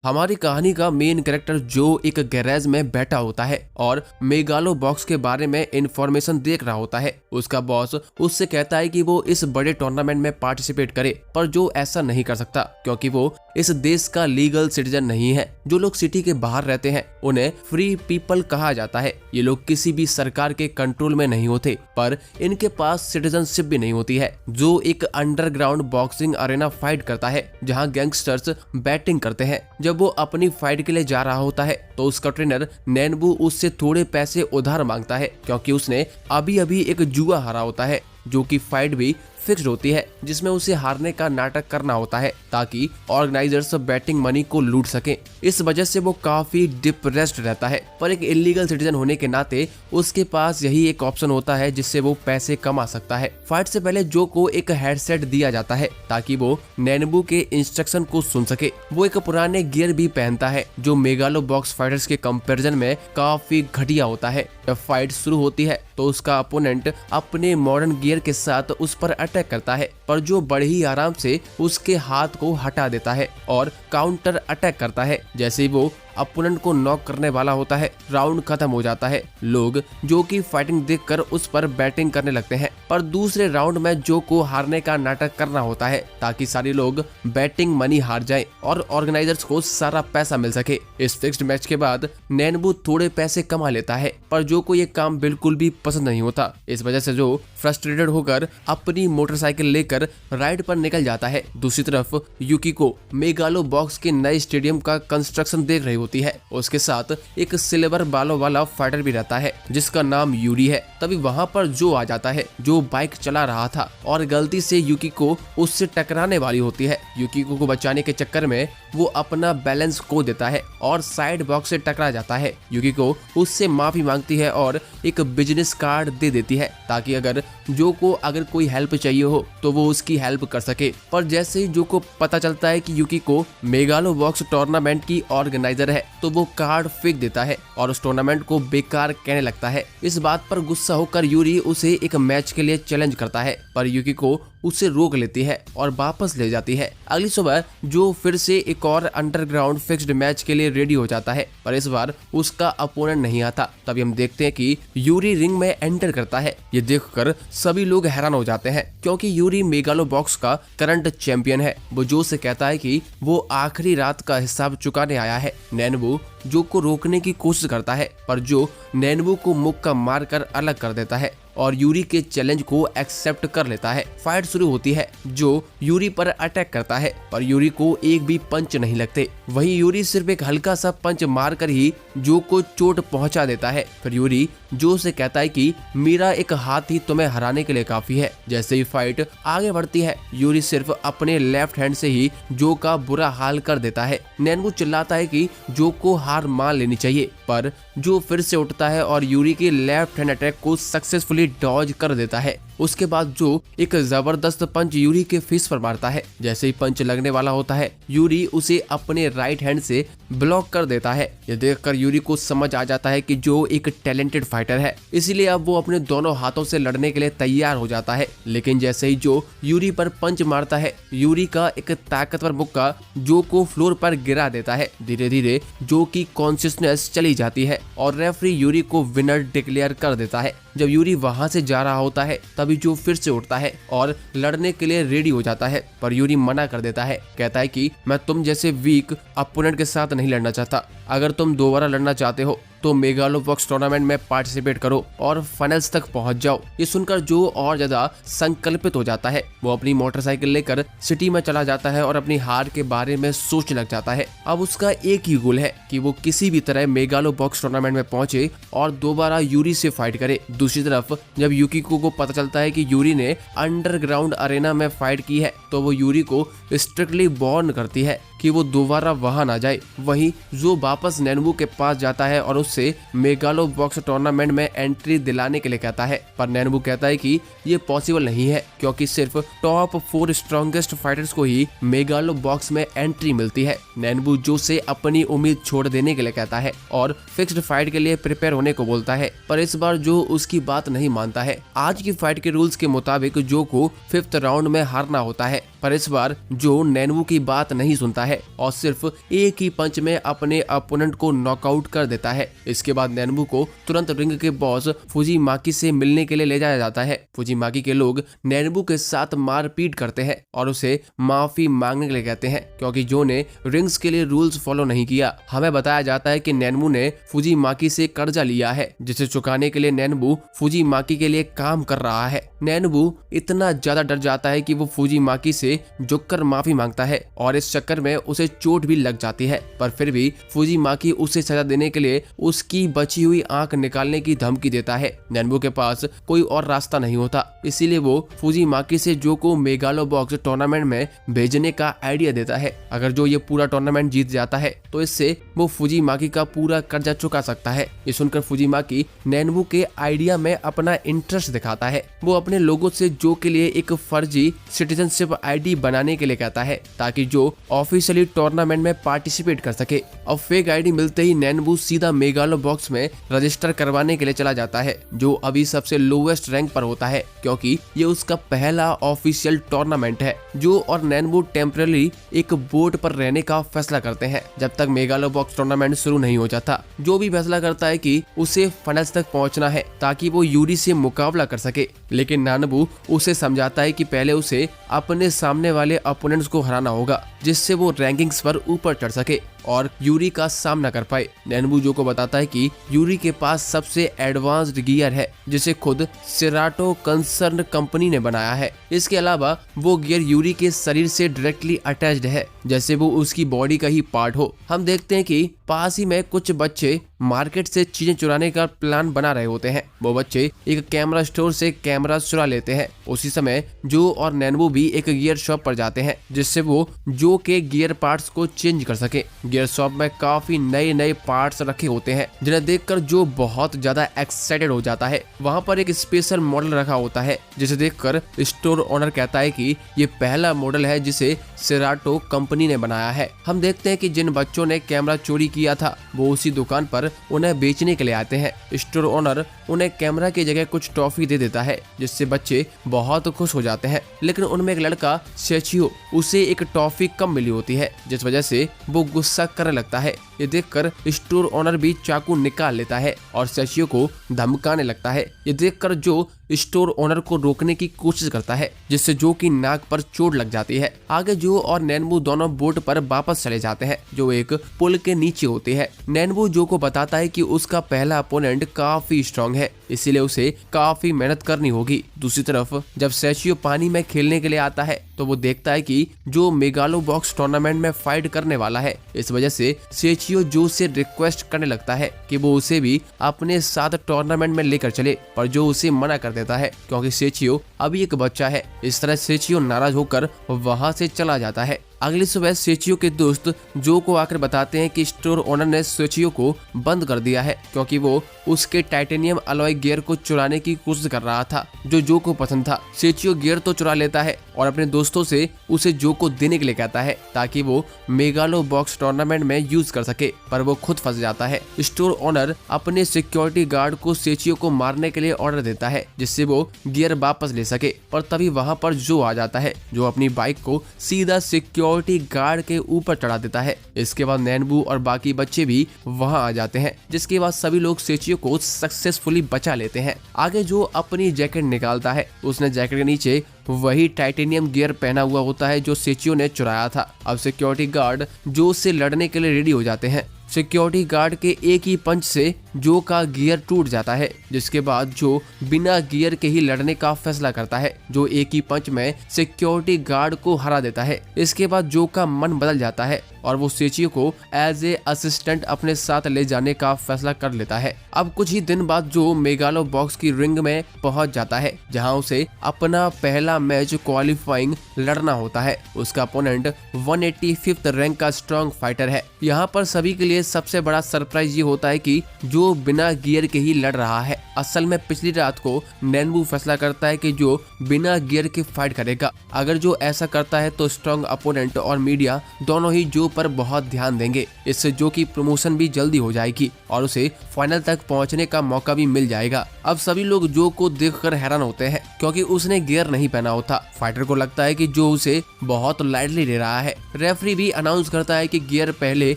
हमारी कहानी का मेन कैरेक्टर जो एक गैरेज में बैठा होता है और मेगालो बॉक्स के बारे में इंफॉर्मेशन देख रहा होता है। उसका बॉस उससे कहता है कि वो इस बड़े टूर्नामेंट में पार्टिसिपेट करे, पर जो ऐसा नहीं कर सकता क्योंकि वो इस देश का लीगल सिटीजन नहीं है। जो लोग सिटी के बाहर रहते हैं उन्हें फ्री पीपल कहा जाता है। ये लोग किसी भी सरकार के कंट्रोल में नहीं होते, पर इनके पास सिटीजनशिप भी नहीं होती है। जो एक अंडरग्राउंड बॉक्सिंग अरेना फाइट करता है जहां गैंगस्टर्स बैटिंग करते हैं। जब वो अपनी फाइट के लिए जा रहा होता है तो उसका ट्रेनर नैनबू उससे थोड़े पैसे उधार मांगता है क्योंकि उसने अभी अभी एक जुआ हारा होता है, जो कि फाइट भी फिक्स्ड होती है जिसमें उसे हारने का नाटक करना होता है ताकि ऑर्गेनाइजर्स बैटिंग मनी को लूट सके। इस वजह से वो काफी डिप्रेस्ड रहता है, पर एक इलीगल सिटीजन होने के नाते उसके पास यही एक ऑप्शन होता है जिससे वो पैसे कमा सकता है। फाइट से पहले जो को एक हेडसेट दिया जाता है ताकि वो नैनबू के इंस्ट्रक्शन को सुन सके। वो एक पुराने गियर भी पहनता है जो मेगालो बॉक्स फाइटर्स के कंपैरिजन में काफी घटिया होता है। जब फाइट शुरू होती है तो उसका अपोनेंट अपने मॉडर्न गियर के साथ उस पर अटैक करता है, पर जो बड़े ही आराम से उसके हाथ को हटा देता है और काउंटर अटैक करता है। जैसे ही वो अपोनेंट को नॉक करने वाला होता है, राउंड खत्म हो जाता है। लोग जो की फाइटिंग देखकर उस पर बैटिंग करने लगते हैं, पर दूसरे राउंड में जो को हारने का नाटक करना होता है ताकि सारे लोग बैटिंग मनी हार जाएं और ऑर्गेनाइजर्स को सारा पैसा मिल सके। इस फिक्स्ड मैच के बाद नैनबू थोड़े पैसे कमा लेता है, पर जो को ये काम बिल्कुल भी पसंद नहीं होता। इस वजह से जो फ्रस्ट्रेटेड होकर अपनी मोटरसाइकिल लेकर राइड पर निकल जाता है। दूसरी तरफ यूकिको मेगालो बॉक्स के नए स्टेडियम का कंस्ट्रक्शन देख रही होती है। उसके साथ एक सिल्वर बालों वाला फाइटर भी रहता है जिसका नाम यूरी है। तभी वहां पर जो आ जाता है जो बाइक चला रहा था और गलती से यूकिको उससे टकराने वाली होती है। यूकिको को बचाने के चक्कर में वो अपना बैलेंस खो देता है और साइड बॉक्स से टकरा जाता है। यूकिको उससे माफी मांगती है और एक बिजनेस कार्ड दे देती है ताकि जो को अगर कोई हेल्प चाहिए हो तो वो उसकी हेल्प कर सके। पर जैसे ही जो को पता चलता है कि यूकिको मेगालो बॉक्स टूर्नामेंट की ऑर्गेनाइजर है तो वो कार्ड फेंक देता है और उस टूर्नामेंट को बेकार कहने लगता है। इस बात पर गुस्सा होकर यूरी उसे एक मैच के लिए चैलेंज करता है, पर यूकिको उसे रोक लेती है और वापस ले जाती है। अगली सुबह जो फिर से एक और अंडरग्राउंड फिक्स्ड मैच के लिए रेडी हो जाता है, पर इस बार उसका अपोनेंट नहीं आता। तभी हम देखते हैं कि यूरी रिंग में एंटर करता है। ये देखकर सभी लोग हैरान हो जाते हैं क्योंकि यूरी मेगालो बॉक्स का करंट चैंपियन है। वो जो से कहता है कि वो आखिरी रात का हिसाब चुकाने आया है। नैनबू जो को रोकने की कोशिश करता है, पर जो नैनबू को मुक्का मारकर अलग कर देता है और यूरी के चैलेंज को एक्सेप्ट कर लेता है। फाइट शुरू होती है। जो यूरी पर अटैक करता है, पर यूरी को एक भी पंच नहीं लगते। वहीं यूरी सिर्फ एक हल्का सा पंच मारकर ही जो को चोट पहुंचा देता है। फिर यूरी जो से कहता है कि मेरा एक हाथ ही तुम्हें हराने के लिए काफी है। जैसे ही फाइट आगे बढ़ती है, यूरी सिर्फ अपने लेफ्ट हैंड से ही जो का बुरा हाल कर देता है। नैनबू चिल्लाता है कि जो को हार मान लेनी चाहिए, पर जो फिर से उठता है और यूरी के लेफ्ट हैंड अटैक को सक्सेसफुली डॉज कर देता है। उसके बाद जो एक जबरदस्त पंच यूरी के फेस पर मारता है। जैसे ही पंच लगने वाला होता है, यूरी उसे अपने राइट हैंड से ब्लॉक कर देता है। यह देखकर यूरी को समझ आ जाता है कि जो एक टैलेंटेड फाइटर है, इसीलिए अब वो अपने दोनों हाथों से लड़ने के लिए तैयार हो जाता है। लेकिन जैसे ही जो यूरी पर पंच मारता है, यूरी का एक ताकतवर मुक्का जो को फ्लोर पर गिरा देता है। धीरे धीरे जो की कॉन्शियसनेस चली जाती है और रेफरी यूरी को विनर डिक्लेयर कर देता है। जब यूरी वहां से जा रहा होता है तभी जो फिर से उठता है और लड़ने के लिए रेडी हो जाता है, पर यूरी मना कर देता है। कहता है कि मैं तुम जैसे वीक अपोनेंट के साथ नहीं लड़ना चाहता। अगर तुम दोबारा लड़ना चाहते हो तो मेगालो बॉक्स टूर्नामेंट में पार्टिसिपेट करो और फाइनल्स तक पहुंच जाओ। ये सुनकर जो और ज्यादा संकल्पित हो जाता है। वो अपनी मोटरसाइकिल लेकर सिटी में चला जाता है और अपनी हार के बारे में सोचने लग जाता है। अब उसका एक ही गोल है कि वो किसी भी तरह मेगालो बॉक्स टूर्नामेंट में पहुंचे और दोबारा यूरी से फाइट करे। दूसरी तरफ जब यूकिको को पता चलता है कि यूरी ने अंडरग्राउंड अरेना में फाइट की है, तो वो यूरी को स्ट्रिक्टली वार्न करती है कि वो दोबारा वहां ना जाए। वहीं जो वापस नैनबू के पास जाता है और उससे मेगालो बॉक्स टूर्नामेंट में एंट्री दिलाने के लिए कहता है, पर नैनबू कहता है कि ये पॉसिबल नहीं है क्योंकि सिर्फ टॉप 4 स्ट्रॉन्गेस्ट फाइटर्स को ही मेगालो बॉक्स में एंट्री मिलती है। नैनबू जो से अपनी उम्मीद छोड़ देने के लिए कहता है और फिक्स्ड फाइट के लिए प्रिपेयर होने को बोलता है, पर इस बार जो उसकी बात नहीं मानता है। आज की फाइट के रूल्स के मुताबिक जो को 5th राउंड में हारना होता है। पर इस बार जो नैनवू की बात नहीं सुनता है और सिर्फ एक ही पंच में अपने अपोनेंट को नॉकआउट कर देता है। इसके बाद नैनवू को तुरंत रिंग के बॉस फुजीमाकी से मिलने के लिए ले जाया जाता है। फुजीमाकी के लोग नैनवू के साथ मारपीट करते हैं और उसे माफी मांगने के लिए कहते हैं क्योंकि जो ने रिंग्स के लिए रूल्स फॉलो नहीं किया। हमें बताया जाता है कि नैनवू ने फुजीमाकी से कर्जा लिया है जिसे चुकाने के लिए नैनवू फुजीमाकी के लिए काम कर रहा है। नैनवू इतना ज्यादा डर जाता है कि वो फुजीमाकी से झुककर माफी मांगता है और इस चक्कर में उसे चोट भी लग जाती है, पर फिर भी फुजीमाकी उसे सजा देने के लिए उसकी बची हुई आंख निकालने की धमकी देता है। नैनवू के पास कोई और रास्ता नहीं होता, इसीलिए वो फुजीमाकी से जो को मेगालो बॉक्स टूर्नामेंट में भेजने का आइडिया देता है। अगर जो ये पूरा टूर्नामेंट जीत जाता है तो इससे वो फुजीमाकी का पूरा कर्जा चुका सकता है। ये सुनकर फुजीमाकी नैनवू के आइडिया में अपना इंटरेस्ट दिखाता है। वो अपने लोगों से जो के लिए एक फर्जी सिटीजनशिप आईडी बनाने के लिए कहता है ताकि जो ऑफिशियली टूर्नामेंट में पार्टिसिपेट कर सके। अब फेक आईडी मिलते ही नैनवू सीधा मेगालो बॉक्स में रजिस्टर करवाने के लिए चला जाता है, जो अभी सबसे लोवेस्ट रैंक पर होता है क्योंकि ये उसका पहला ऑफिशियल टूर्नामेंट है। जो और नैनवू टेम्पररी एक बोट पर रहने का फैसला करते हैं जब तक मेगालो बॉक्स टूर्नामेंट शुरू नहीं हो जाता। जो भी फैसला करता है कि उसे फाइनल्स तक पहुंचना है ताकि वो यूरी से मुकाबला कर सके, लेकिन नैनवू उसे समझाता है कि पहले उसे अपने सामने वाले अपोनेंट्स को हराना होगा जिससे वो रैंकिंग्स पर ऊपर चढ़ सके और यूरी का सामना कर पाए। नैनवू जो को बताता है कि यूरी के पास सबसे एडवांस्ड गियर है जिसे खुद सेराटो कंसर्न कंपनी ने बनाया है। इसके अलावा वो गियर यूरी के शरीर से डायरेक्टली अटैच्ड है, जैसे वो उसकी बॉडी का ही पार्ट हो। हम देखते हैं कि पास ही में कुछ बच्चे मार्केट से चीजें चुराने का प्लान बना रहे होते हैं। वो बच्चे एक कैमरा स्टोर से कैमरा चुरा लेते हैं। उसी समय जो और नैनवू भी एक गियर शॉप पर जाते हैं जिससे वो जो के गियर पार्ट्स को चेंज कर सके। गियर शॉप में काफी नए नए पार्ट्स रखे होते हैं जिन्हें देखकर जो बहुत ज्यादा एक्साइटेड हो जाता है। वहाँ पर एक स्पेशल मॉडल रखा होता है जिसे देखकर स्टोर ओनर कहता है कि ये पहला मॉडल है जिसे सेराटो कंपनी ने बनाया है। हम देखते हैं कि जिन बच्चों ने कैमरा चोरी किया था वो उसी दुकान पर उन्हें बेचने के लिए आते हैं। स्टोर ओनर उन्हें कैमरा की जगह कुछ टॉफी दे देता है जिससे बच्चे बहुत खुश हो जाते हैं, लेकिन उनमें एक लड़का सेचियो उसे एक टॉफी कम मिली होती है जिस वजह से वो गुस्सा करने लगता है। ये देखकर स्टोर ओनर भी चाकू निकाल लेता है और सेचियो को धमकाने लगता है। ये देखकर जो स्टोर ओनर को रोकने की कोशिश करता है जिससे जो की नाक पर चोट लग जाती है। आगे जो और नैनवू दोनों बोट पर वापस चले जाते हैं जो एक पुल के नीचे होते हैं। नैनवू जो को बताता है कि उसका पहला अपोनेंट काफी स्ट्रांग है, इसीलिए उसे काफी मेहनत करनी होगी। दूसरी तरफ जब सेचियो पानी में खेलने के लिए आता है तो वो देखता है कि जो मेगालो बॉक्स टूर्नामेंट में फाइट करने वाला है। इस वजह से सेचियो जो से रिक्वेस्ट करने लगता है कि वो उसे भी अपने साथ टूर्नामेंट में लेकर चले, पर जो उसे मना कर देता है क्योंकि सेचियो अभी एक बच्चा है। इस तरह सेचियो नाराज होकर वहां से चला जाता है। अगली सुबह सेचियो के दोस्त जो को आकर बताते हैं कि स्टोर ओनर ने सेचियो को बंद कर दिया है क्योंकि वो उसके टाइटेनियम अलॉय गियर को चुराने की कोशिश कर रहा था जो को पसंद था। सेचियो गियर तो चुरा लेता है और अपने दोस्तों से उसे जो को देने के लिए कहता है ताकि वो मेगालो बॉक्स टूर्नामेंट में यूज कर सके, पर वो खुद फंस जाता है। स्टोर ओनर अपने सिक्योरिटी गार्ड को सेचियो को मारने के लिए ऑर्डर देता है जिससे वो गियर वापस ले सके, पर तभी वहां पर जो आ जाता है जो अपनी बाइक को सीधा सिक्योरिटी गार्ड के ऊपर चढ़ा देता है। इसके बाद नैनवू और बाकी बच्चे भी वहां आ जाते हैं जिसके बाद सभी लोग सेचियो को सक्सेसफुली बचा लेते हैं। आगे जो अपनी जैकेट निकालता है, उसने जैकेट के नीचे वही टाइटेनियम गियर पहना हुआ होता है जो सेचियो ने चुराया था। अब सिक्योरिटी गार्ड जो से लड़ने के लिए रेडी हो जाते हैं। सिक्योरिटी गार्ड के एक ही पंच से जो का गियर टूट जाता है, जिसके बाद जो बिना गियर के ही लड़ने का फैसला करता है। जो एक ही पंच में सिक्योरिटी गार्ड को हरा देता है। इसके बाद जो का मन बदल जाता है और वो सेचियो को एज ए असिस्टेंट अपने साथ ले जाने का फैसला कर लेता है। अब कुछ ही दिन बाद जो मेगालो बॉक्स की रिंग में पहुंच जाता है जहां उसे अपना पहला मैच क्वालिफाइंग लड़ना होता है। उसका अपोनेंट 185th रैंक का स्ट्रॉन्ग फाइटर है। यहाँ पर सभी के लिए सबसे बड़ा सरप्राइज ये होता है कि जो जो बिना गियर के ही लड़ रहा है। असल में पिछली रात को नैनवू फैसला करता है कि जो बिना गियर के फाइट करेगा। अगर जो ऐसा करता है तो स्ट्रॉन्ग अपोनेंट और मीडिया दोनों ही जो पर बहुत ध्यान देंगे। इससे जो की प्रमोशन भी जल्दी हो जाएगी और उसे फाइनल तक पहुंचने का मौका भी मिल जाएगा। अब सभी लोग जो को देखकर हैरान होते हैं क्योंकि उसने गियर नहीं पहना होता। फाइटर को लगता है कि जो उसे बहुत लाइटली ले रहा है। रेफरी भी अनाउंस करता है कि गियर पहले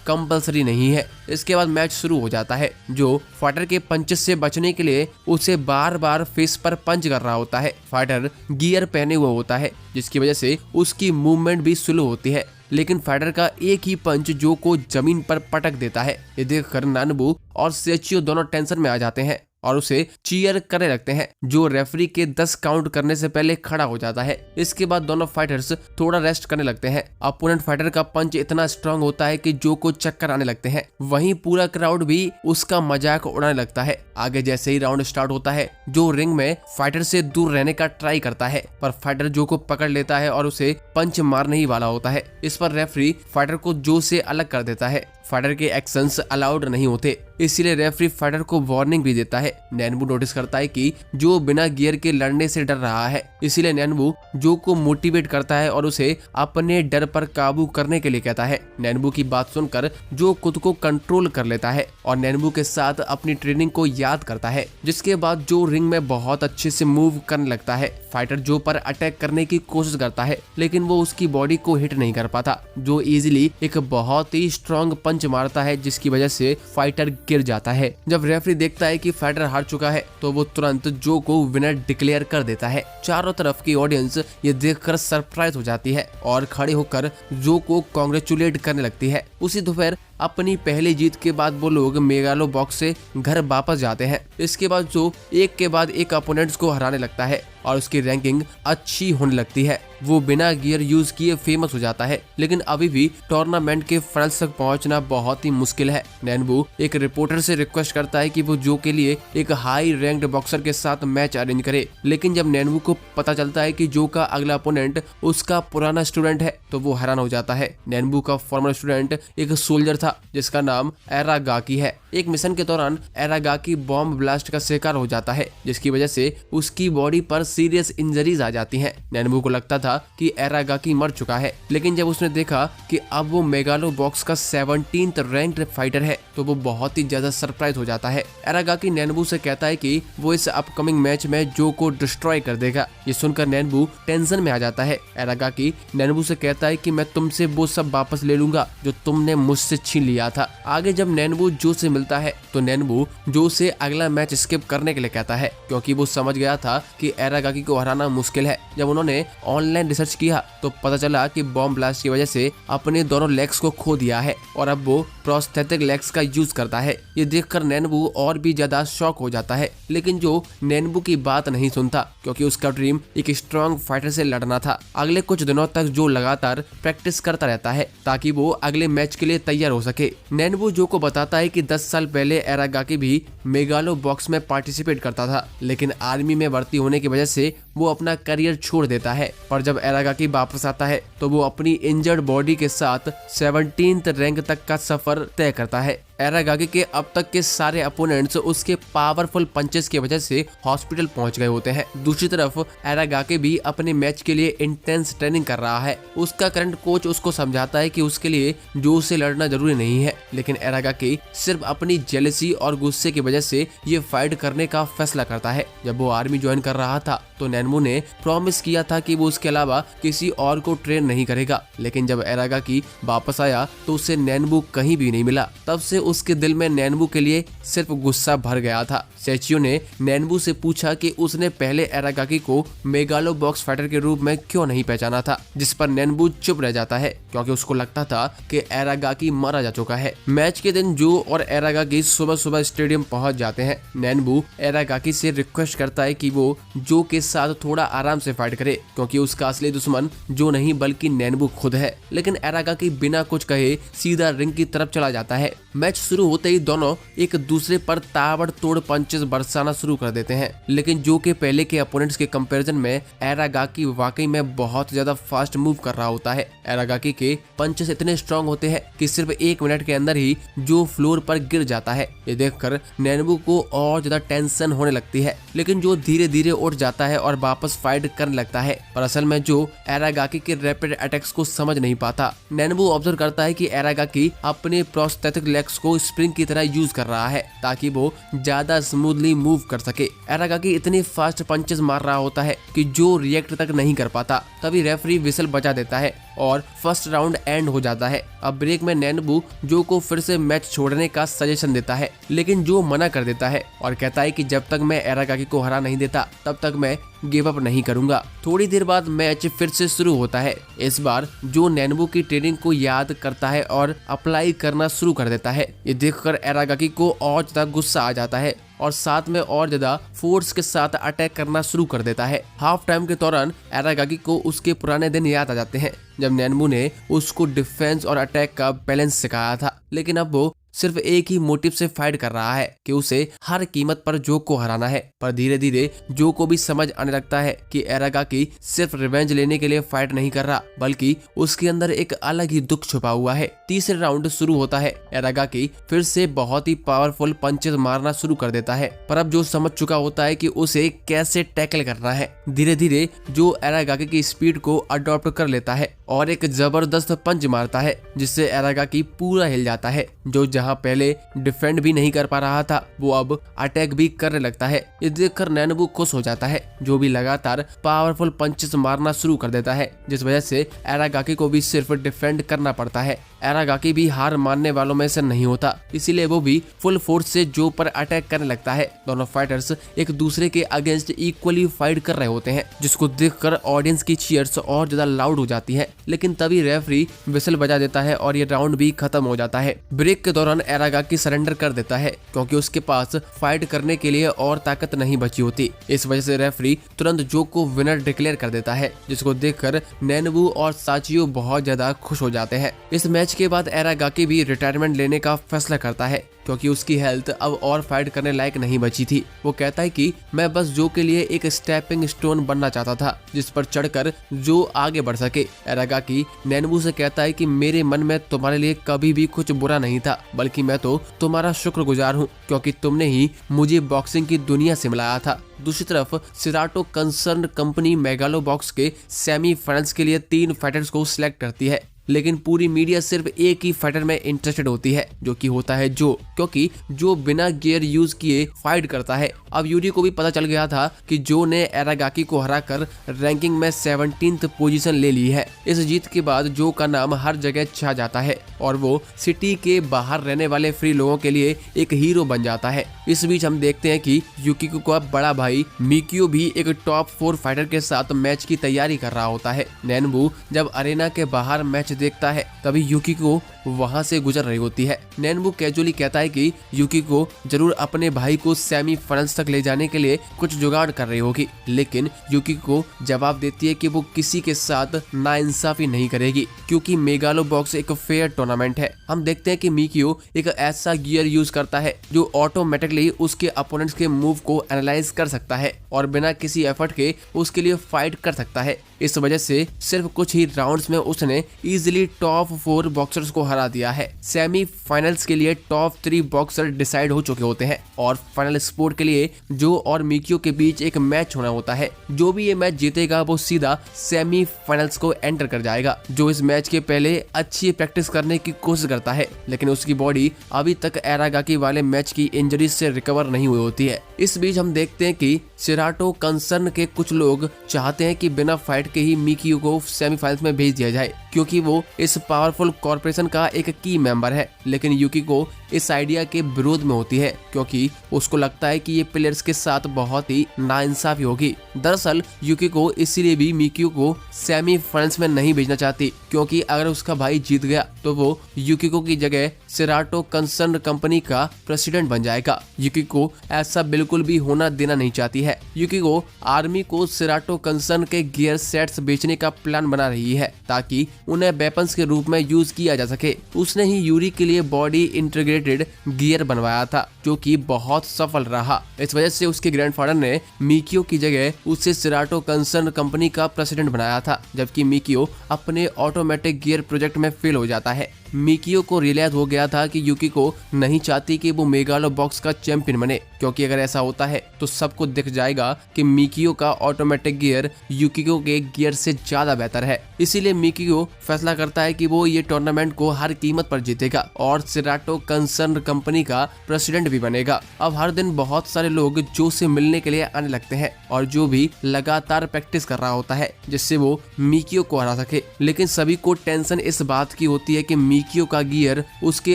कंपलसरी नहीं है। इसके बाद मैच शुरू हो जाता है। जो फाइटर के पंचेस से बचने के लिए उसे बार बार फेस पर पंच कर रहा होता है। फाइटर गियर पहने हुए होता है जिसकी वजह से उसकी मूवमेंट भी स्लो होती है, लेकिन फाइटर का एक ही पंच जो को जमीन पर पटक देता है। ये देखकर नानबू और सेचियो दोनों टेंशन में आ जाते हैं और उसे चीयर करने लगते हैं। जो रेफरी के 10 काउंट करने से पहले खड़ा हो जाता है। इसके बाद दोनों फाइटर्स थोड़ा रेस्ट करने लगते हैं। अपोनेंट फाइटर का पंच इतना स्ट्रांग होता है कि जो को चक्कर आने लगते हैं। वहीं पूरा क्राउड भी उसका मजाक उड़ाने लगता है। आगे जैसे ही राउंड स्टार्ट होता है, जो रिंग में फाइटर से दूर रहने का ट्राई करता है, पर फाइटर जो को पकड़ लेता है और उसे पंच मारने ही वाला होता है। इस पर रेफरी फाइटर को जो से अलग कर देता है। फाइटर के एक्शंस अलाउड नहीं होते, इसीलिए रेफरी फाइटर को वार्निंग भी देता है। नैनबू नोटिस करता है कि जो बिना गियर के लड़ने से डर रहा है, इसीलिए नैनबू जो को मोटिवेट करता है और उसे अपने डर पर काबू करने के लिए कहता है। नैनबू की बात सुनकर जो खुद को कंट्रोल कर लेता है और नैनबू के साथ अपनी ट्रेनिंग को याद करता है, जिसके बाद जो रिंग में बहुत अच्छे से मूव करने लगता है। फाइटर जो पर अटैक करने की कोशिश करता है, लेकिन वो उसकी बॉडी को हिट नहीं कर पाता। जो इजीली एक बहुत ही स्ट्रॉन्ग पंच मारता है, जिसकी वजह से फाइटर गिर जाता है। जब रेफरी देखता है कि फाइटर हार चुका है तो वो तुरंत जो को विनर डिक्लेयर कर देता है। चारों तरफ की ऑडियंस ये देखकर सरप्राइज हो जाती है और खड़े होकर जो को कांग्रेचुलेट करने लगती है। उसी दोपहर अपनी पहली जीत के बाद वो लोग मेगालो बॉक्स से घर वापस जाते हैं। इसके बाद जो एक के बाद एक अपोनेंट्स को हराने लगता है और उसकी रैंकिंग अच्छी होने लगती है। वो बिना गियर यूज किए फेमस हो जाता है, लेकिन अभी भी टूर्नामेंट के फाइनल्स तक पहुंचना बहुत ही मुश्किल है। नैनबू एक रिपोर्टर से रिक्वेस्ट करता है कि वो जो के लिए एक हाई रैंक्ड बॉक्सर के साथ मैच अरेंज करे, लेकिन जब नैनबू को पता चलता है कि जो का अगला अपोनेंट उसका पुराना स्टूडेंट है तो वो हैरान हो जाता है। नैनबू का फॉर्मर स्टूडेंट एक सोल्जर था जिसका नाम एरागाकी है। एक मिशन के दौरान एरागाकी बॉम्ब ब्लास्ट का शिकार हो जाता है, जिसकी वजह से उसकी बॉडी पर सीरियस इंजरीज आ जाती हैं। नैनबू को लगता था कि एरागाकी मर चुका है, लेकिन जब उसने देखा कि अब वो मेगालो बॉक्स का 17th रैंक्ड फाइटर है तो वो बहुत ही ज्यादा सरप्राइज हो जाता है। एरागाकी नैनबू से कहता है कि वो इस अपकमिंग मैच में जो को डिस्ट्रॉय कर देगा। ये सुनकर नैनबू टेंशन में आ जाता है। एरागाकी नैनबू से कहता है कि मैं तुमसे वो सब वापस ले लूंगा जो तुमने मुझसे छीन लिया था। आगे जब नैनबू जो से मिलता है तो नैनबू जो से अगला मैच स्किप करने के लिए कहता है, क्योंकि वो समझ गया था कि एरागाकी को हराना मुश्किल है। जब उन्होंने ऑनलाइन रिसर्च किया तो पता चला कि बॉम्ब ब्लास्ट की वजह से अपने दोनों लेग्स को खो दिया है और अब वो प्रोस्थेटिक लेग्स का यूज करता है। ये देखकर नैनबू और भी ज्यादा शॉक हो जाता है, लेकिन जो नैनबू की बात नहीं सुनता क्योंकि उसका ड्रीम एक स्ट्रॉन्ग फाइटर से लड़ना था। अगले कुछ दिनों तक जो लगातार प्रैक्टिस करता रहता है ताकि वो अगले मैच के लिए तैयार हो सके। नैनबू जो को बताता है कि 10 साल पहले एरागाकी भी मेगालो बॉक्स में पार्टिसिपेट करता था, लेकिन आर्मी में भर्ती होने की वजह से वो अपना करियर छोड़ देता है। पर जब एरागाकी वापस आता है तो वो अपनी इंजर्ड बॉडी के साथ 17th रैंक तक का सफर तय करता है। एरागाकी के अब तक के सारे अपोनेंट्स उसके पावरफुल पंचेस की वजह से हॉस्पिटल पहुंच गए होते हैं। दूसरी तरफ एरागाकी भी अपने मैच के लिए इंटेंस ट्रेनिंग कर रहा है। उसका करंट कोच उसको समझाता है कि उसके लिए जो से लड़ना जरूरी नहीं है, लेकिन एरागाकी सिर्फ अपनी जेलसी और गुस्से की वजह से ये फाइट करने का फैसला करता है। जब वो आर्मी ज्वाइन कर रहा था तो नैनबू ने प्रॉमिस किया था कि वो उसके अलावा किसी और को ट्रेन नहीं करेगा, लेकिन जब एरागाकी वापस आया तो उसे नैनबू कहीं भी नहीं मिला। तब से उसके दिल में नैनबू के लिए सिर्फ गुस्सा भर गया था। सेचियो ने नैनबू से पूछा कि उसने पहले एरागाकी को मेगालो बॉक्स फाइटर के रूप में क्यों नहीं पहचाना था, जिस पर नैनबू चुप रह जाता है क्योंकि उसको लगता था कि एरागाकी मारा जा चुका है। मैच के दिन जो और एरागाकी सुबह सुबह स्टेडियम पहुंच पहुंच जाते हैं। नैनबू एरागाकी से रिक्वेस्ट करता है कि वो जो के साथ थोड़ा आराम से फाइट करे, क्योंकि उसका असली दुश्मन जो नहीं बल्कि नैनबू खुद है। लेकिन एरागाकी बिना कुछ कहे सीधा रिंग की तरफ चला जाता है। मैच शुरू होते ही दोनों एक दूसरे पर ताबड़तोड़ पंचेस बरसाना शुरू कर देते हैं, लेकिन जो के पहले के अपोनेंट्स के कंपैरिजन में एरागाकी वाकई में बहुत ज्यादा फास्ट मूव कर रहा होता है। एरागाकी के पंचेस इतने स्ट्रांग होते हैं कि सिर्फ 1 मिनट के अंदर ही जो फ्लोर पर गिर जाता है। ये देखकर नैनबू को और ज्यादा टेंशन होने लगती है, लेकिन जो धीरे धीरे उठ जाता है और वापस फाइट करने लगता है। पर असल में जो एरागाकी के रैपिड अटैक्स को समझ नहीं पाता। नैनबू ऑब्जर्व करता है कि एरागाकी अपने प्रोस्थेटिक लेग्स को स्प्रिंग की तरह यूज कर रहा है ताकि वो ज्यादा स्मूथली मूव कर सके। एरागाकी इतनी फास्ट पंचेस मार रहा होता है कि जो रिएक्ट तक नहीं कर पाता। तभी रेफरी विसल बजा देता है और फर्स्ट राउंड एंड हो जाता है। अब ब्रेक में नैनबू जो को फिर से मैच छोड़ने का सजेशन देता है, लेकिन जो मना कर देता है और कहता है कि जब तक मैं एरागाकी को हरा नहीं देता तब तक मैं गिव अप नहीं करूंगा। थोड़ी देर बाद मैच फिर से शुरू होता है। इस बार जो नैनबू की ट्रेनिंग को याद करता है और अप्लाई करना शुरू कर देता है। ये देखकर एरागाकी को और ज्यादा गुस्सा आ जाता है और साथ में और ज्यादा फोर्स के साथ अटैक करना शुरू कर देता है। हाफ टाइम के दौरान एरागाकी को उसके पुराने दिन याद आ जाते हैं जब नैनबू ने उसको डिफेंस और अटैक का बैलेंस सिखाया था, लेकिन अब वो सिर्फ एक ही मोटिव से फाइट कर रहा है कि उसे हर कीमत पर जो को हराना है। पर धीरे धीरे जो को भी समझ आने लगता है कि एरागाकी सिर्फ रिवेंज लेने के लिए फाइट नहीं कर रहा, बल्कि उसके अंदर एक अलग ही दुख छुपा हुआ है। तीसरे राउंड शुरू होता है। एरागाकी फिर से बहुत ही पावरफुल पंचेस मारना शुरू कर देता है, पर अब जो समझ चुका होता है कि उसे कैसे टैकल करना है। धीरे धीरे जो एरागाकी की स्पीड को अडॉप्ट कर लेता है और एक जबरदस्त पंच मारता है जिससे एरागाकी पूरा हिल जाता है। जो जहां पहले डिफेंड भी नहीं कर पा रहा था वो अब अटैक भी करने लगता है। ये देखकर नैनबू खुश हो जाता है, जो भी लगातार पावरफुल पंचेस मारना शुरू कर देता है, जिस वजह से एरागाकी को भी सिर्फ डिफेंड करना पड़ता है। एरागाकी भी हार मानने वालों में से नहीं होता, इसीलिए वो भी फुल फोर्स से जो पर अटैक करने लगता है। दोनों फाइटर्स एक दूसरे के अगेंस्ट इक्वली फाइट कर रहे होते हैं, जिसको देखकर ऑडियंस की चीयर्स और ज्यादा लाउड हो जाती है। लेकिन तभी रेफरी विसल बजा देता है और ये राउंड भी खत्म हो जाता है। ब्रेक के दौरान एरागाकी सरेंडर कर देता है क्योंकि उसके पास फाइट करने के लिए और ताकत नहीं बची होती। इस वजह से रेफरी तुरंत जो को विनर डिक्लेयर कर देता है, जिसको देखकर नैनबू और साचियो बहुत ज्यादा खुश हो जाते हैं। इस मैच के बाद एरागाकी भी रिटायरमेंट लेने का फैसला करता है क्योंकि उसकी हेल्थ अब और फाइट करने लायक नहीं बची थी। वो कहता है कि मैं बस जो के लिए एक स्टेपिंग स्टोन बनना चाहता था जिस पर चढ़कर जो आगे बढ़ सके। एरागाकी नैनबू से कहता है कि मेरे मन में तुम्हारे लिए कभी भी कुछ बुरा नहीं था, बल्कि मैं तो तुम्हारा शुक्रगुजार हूँ क्योंकि तुमने ही मुझे बॉक्सिंग की दुनिया से मिलाया था। दूसरी तरफ सिराटो कंसर्न कंपनी मेगालो बॉक्स के सेमीफाइनल्स के लिए 3 फाइटर्स को सिलेक्ट करती है, लेकिन पूरी मीडिया सिर्फ एक ही फाइटर में इंटरेस्टेड होती है जो कि होता है जो, क्योंकि जो बिना गियर यूज किए फाइट करता है। अब यूरी को भी पता चल गया था कि जो ने एरागाकी को हराकर रैंकिंग में 17th पोजीशन ले ली है। इस जीत के बाद जो का नाम हर जगह छा जाता है और वो सिटी के बाहर रहने वाले फ्री लोगों के लिए एक हीरो बन जाता है। इस बीच हम देखते हैं कि युकिको का बड़ा भाई मिकियो भी एक टॉप 4 फाइटर के साथ मैच की तैयारी कर रहा होता है। नैनबू जब अरेना के बाहर मैच देखता है तभी युकिको वहां से गुजर रही होती है। नैनबू कैजुअली कहता है कि युकिको जरूर अपने भाई को सेमीफाइनल्स तक ले जाने के लिए कुछ जुगाड़ कर रही होगी, लेकिन युकिको जवाब देती है कि वो किसी के साथ नाइंसाफी नहीं करेगी क्योंकि मेगालो बॉक्स एक फेयर टूर्नामेंट है। हम देखते हैं कि मिकियो एक ऐसा गियर यूज करता है जो ऑटोमेटिकली उसके अपोनेंट्स के मूव को एनालाइज कर सकता है और बिना किसी एफर्ट के उसके लिए फाइट कर सकता है। इस वजह से सिर्फ कुछ ही राउंड्स में उसने इजीली टॉप 4 बॉक्सर्स को हरा दिया है। सेमीफाइनल्स के लिए टॉप 3 बॉक्सर डिसाइड हो चुके होते हैं और फाइनल स्पोर्ट के लिए जो और मिकियो के बीच एक मैच होना होता है। जो भी ये मैच जीतेगा वो सीधा सेमीफाइनल्स को एंटर कर जाएगा। जो इस मैच के पहले अच्छी प्रैक्टिस करने की कोशिश करता है, लेकिन उसकी बॉडी अभी तक एरागाकी वाले मैच की इंजरी से रिकवर नहीं हुई होती है। इस बीच हम देखते हैं कि सिराटो कंसर्न के कुछ लोग चाहते हैं कि बिना फाइट के ही मिकियो को सेमीफाइनल्स में भेज दिया जाए क्योंकि वो इस पावरफुल कॉर्पोरेशन का एक की मेंबर है। लेकिन युकिको इस आइडिया के विरोध में होती है क्योंकि उसको लगता है कि ये प्लेयर्स के साथ बहुत ही नाइंसाफी होगी। दरअसल युकिको इसीलिए भी मिक्यू को सेमीफाइनल्स में नहीं भेजना चाहती, क्योंकि अगर उसका भाई जीत गया तो वो युकिको की जगह सेराटो कंसर्न कंपनी का प्रेसिडेंट बन जाएगा। युकिको ऐसा बिल्कुल भी होना देना नहीं चाहती है। युकिको आर्मी को सेराटो कंसर्न के गियर सेट्स बेचने का प्लान बना रही है ताकि उन्हें वेपन्स के रूप में यूज किया जा सके। उसने ही यूरी के लिए बॉडी इंटीग्रेटेड गियर बनवाया था जो कि बहुत सफल रहा। इस वजह से उसके ग्रैंडफादर ने मिकियो की जगह उसे सेराटो कंसर्न कंपनी का प्रेसिडेंट बनाया था, जबकि मिकियो अपने ऑटोमेटिक गियर प्रोजेक्ट में फेल हो जाता है। मिकियो को रियलाइज हो गया था कि युकिको नहीं चाहती कि वो मेगालो बॉक्स का चैंपियन बने, क्योंकि अगर ऐसा होता है तो सबको दिख जाएगा कि मिकियो का ऑटोमेटिक गियर युकिको के गियर से ज्यादा बेहतर है। इसीलिए मिकियो फैसला करता है कि वो ये टूर्नामेंट को हर कीमत पर जीतेगा और सेराटो कंसर्न कंपनी का प्रेसिडेंट भी बनेगा। अब हर दिन बहुत सारे लोग जो से मिलने के लिए आने लगते हैं और जो भी लगातार प्रैक्टिस कर रहा होता है जिससे वो मिकियो को हरा सके। लेकिन सभी को टेंशन इस बात की होती है कि मिकियो का गियर उसके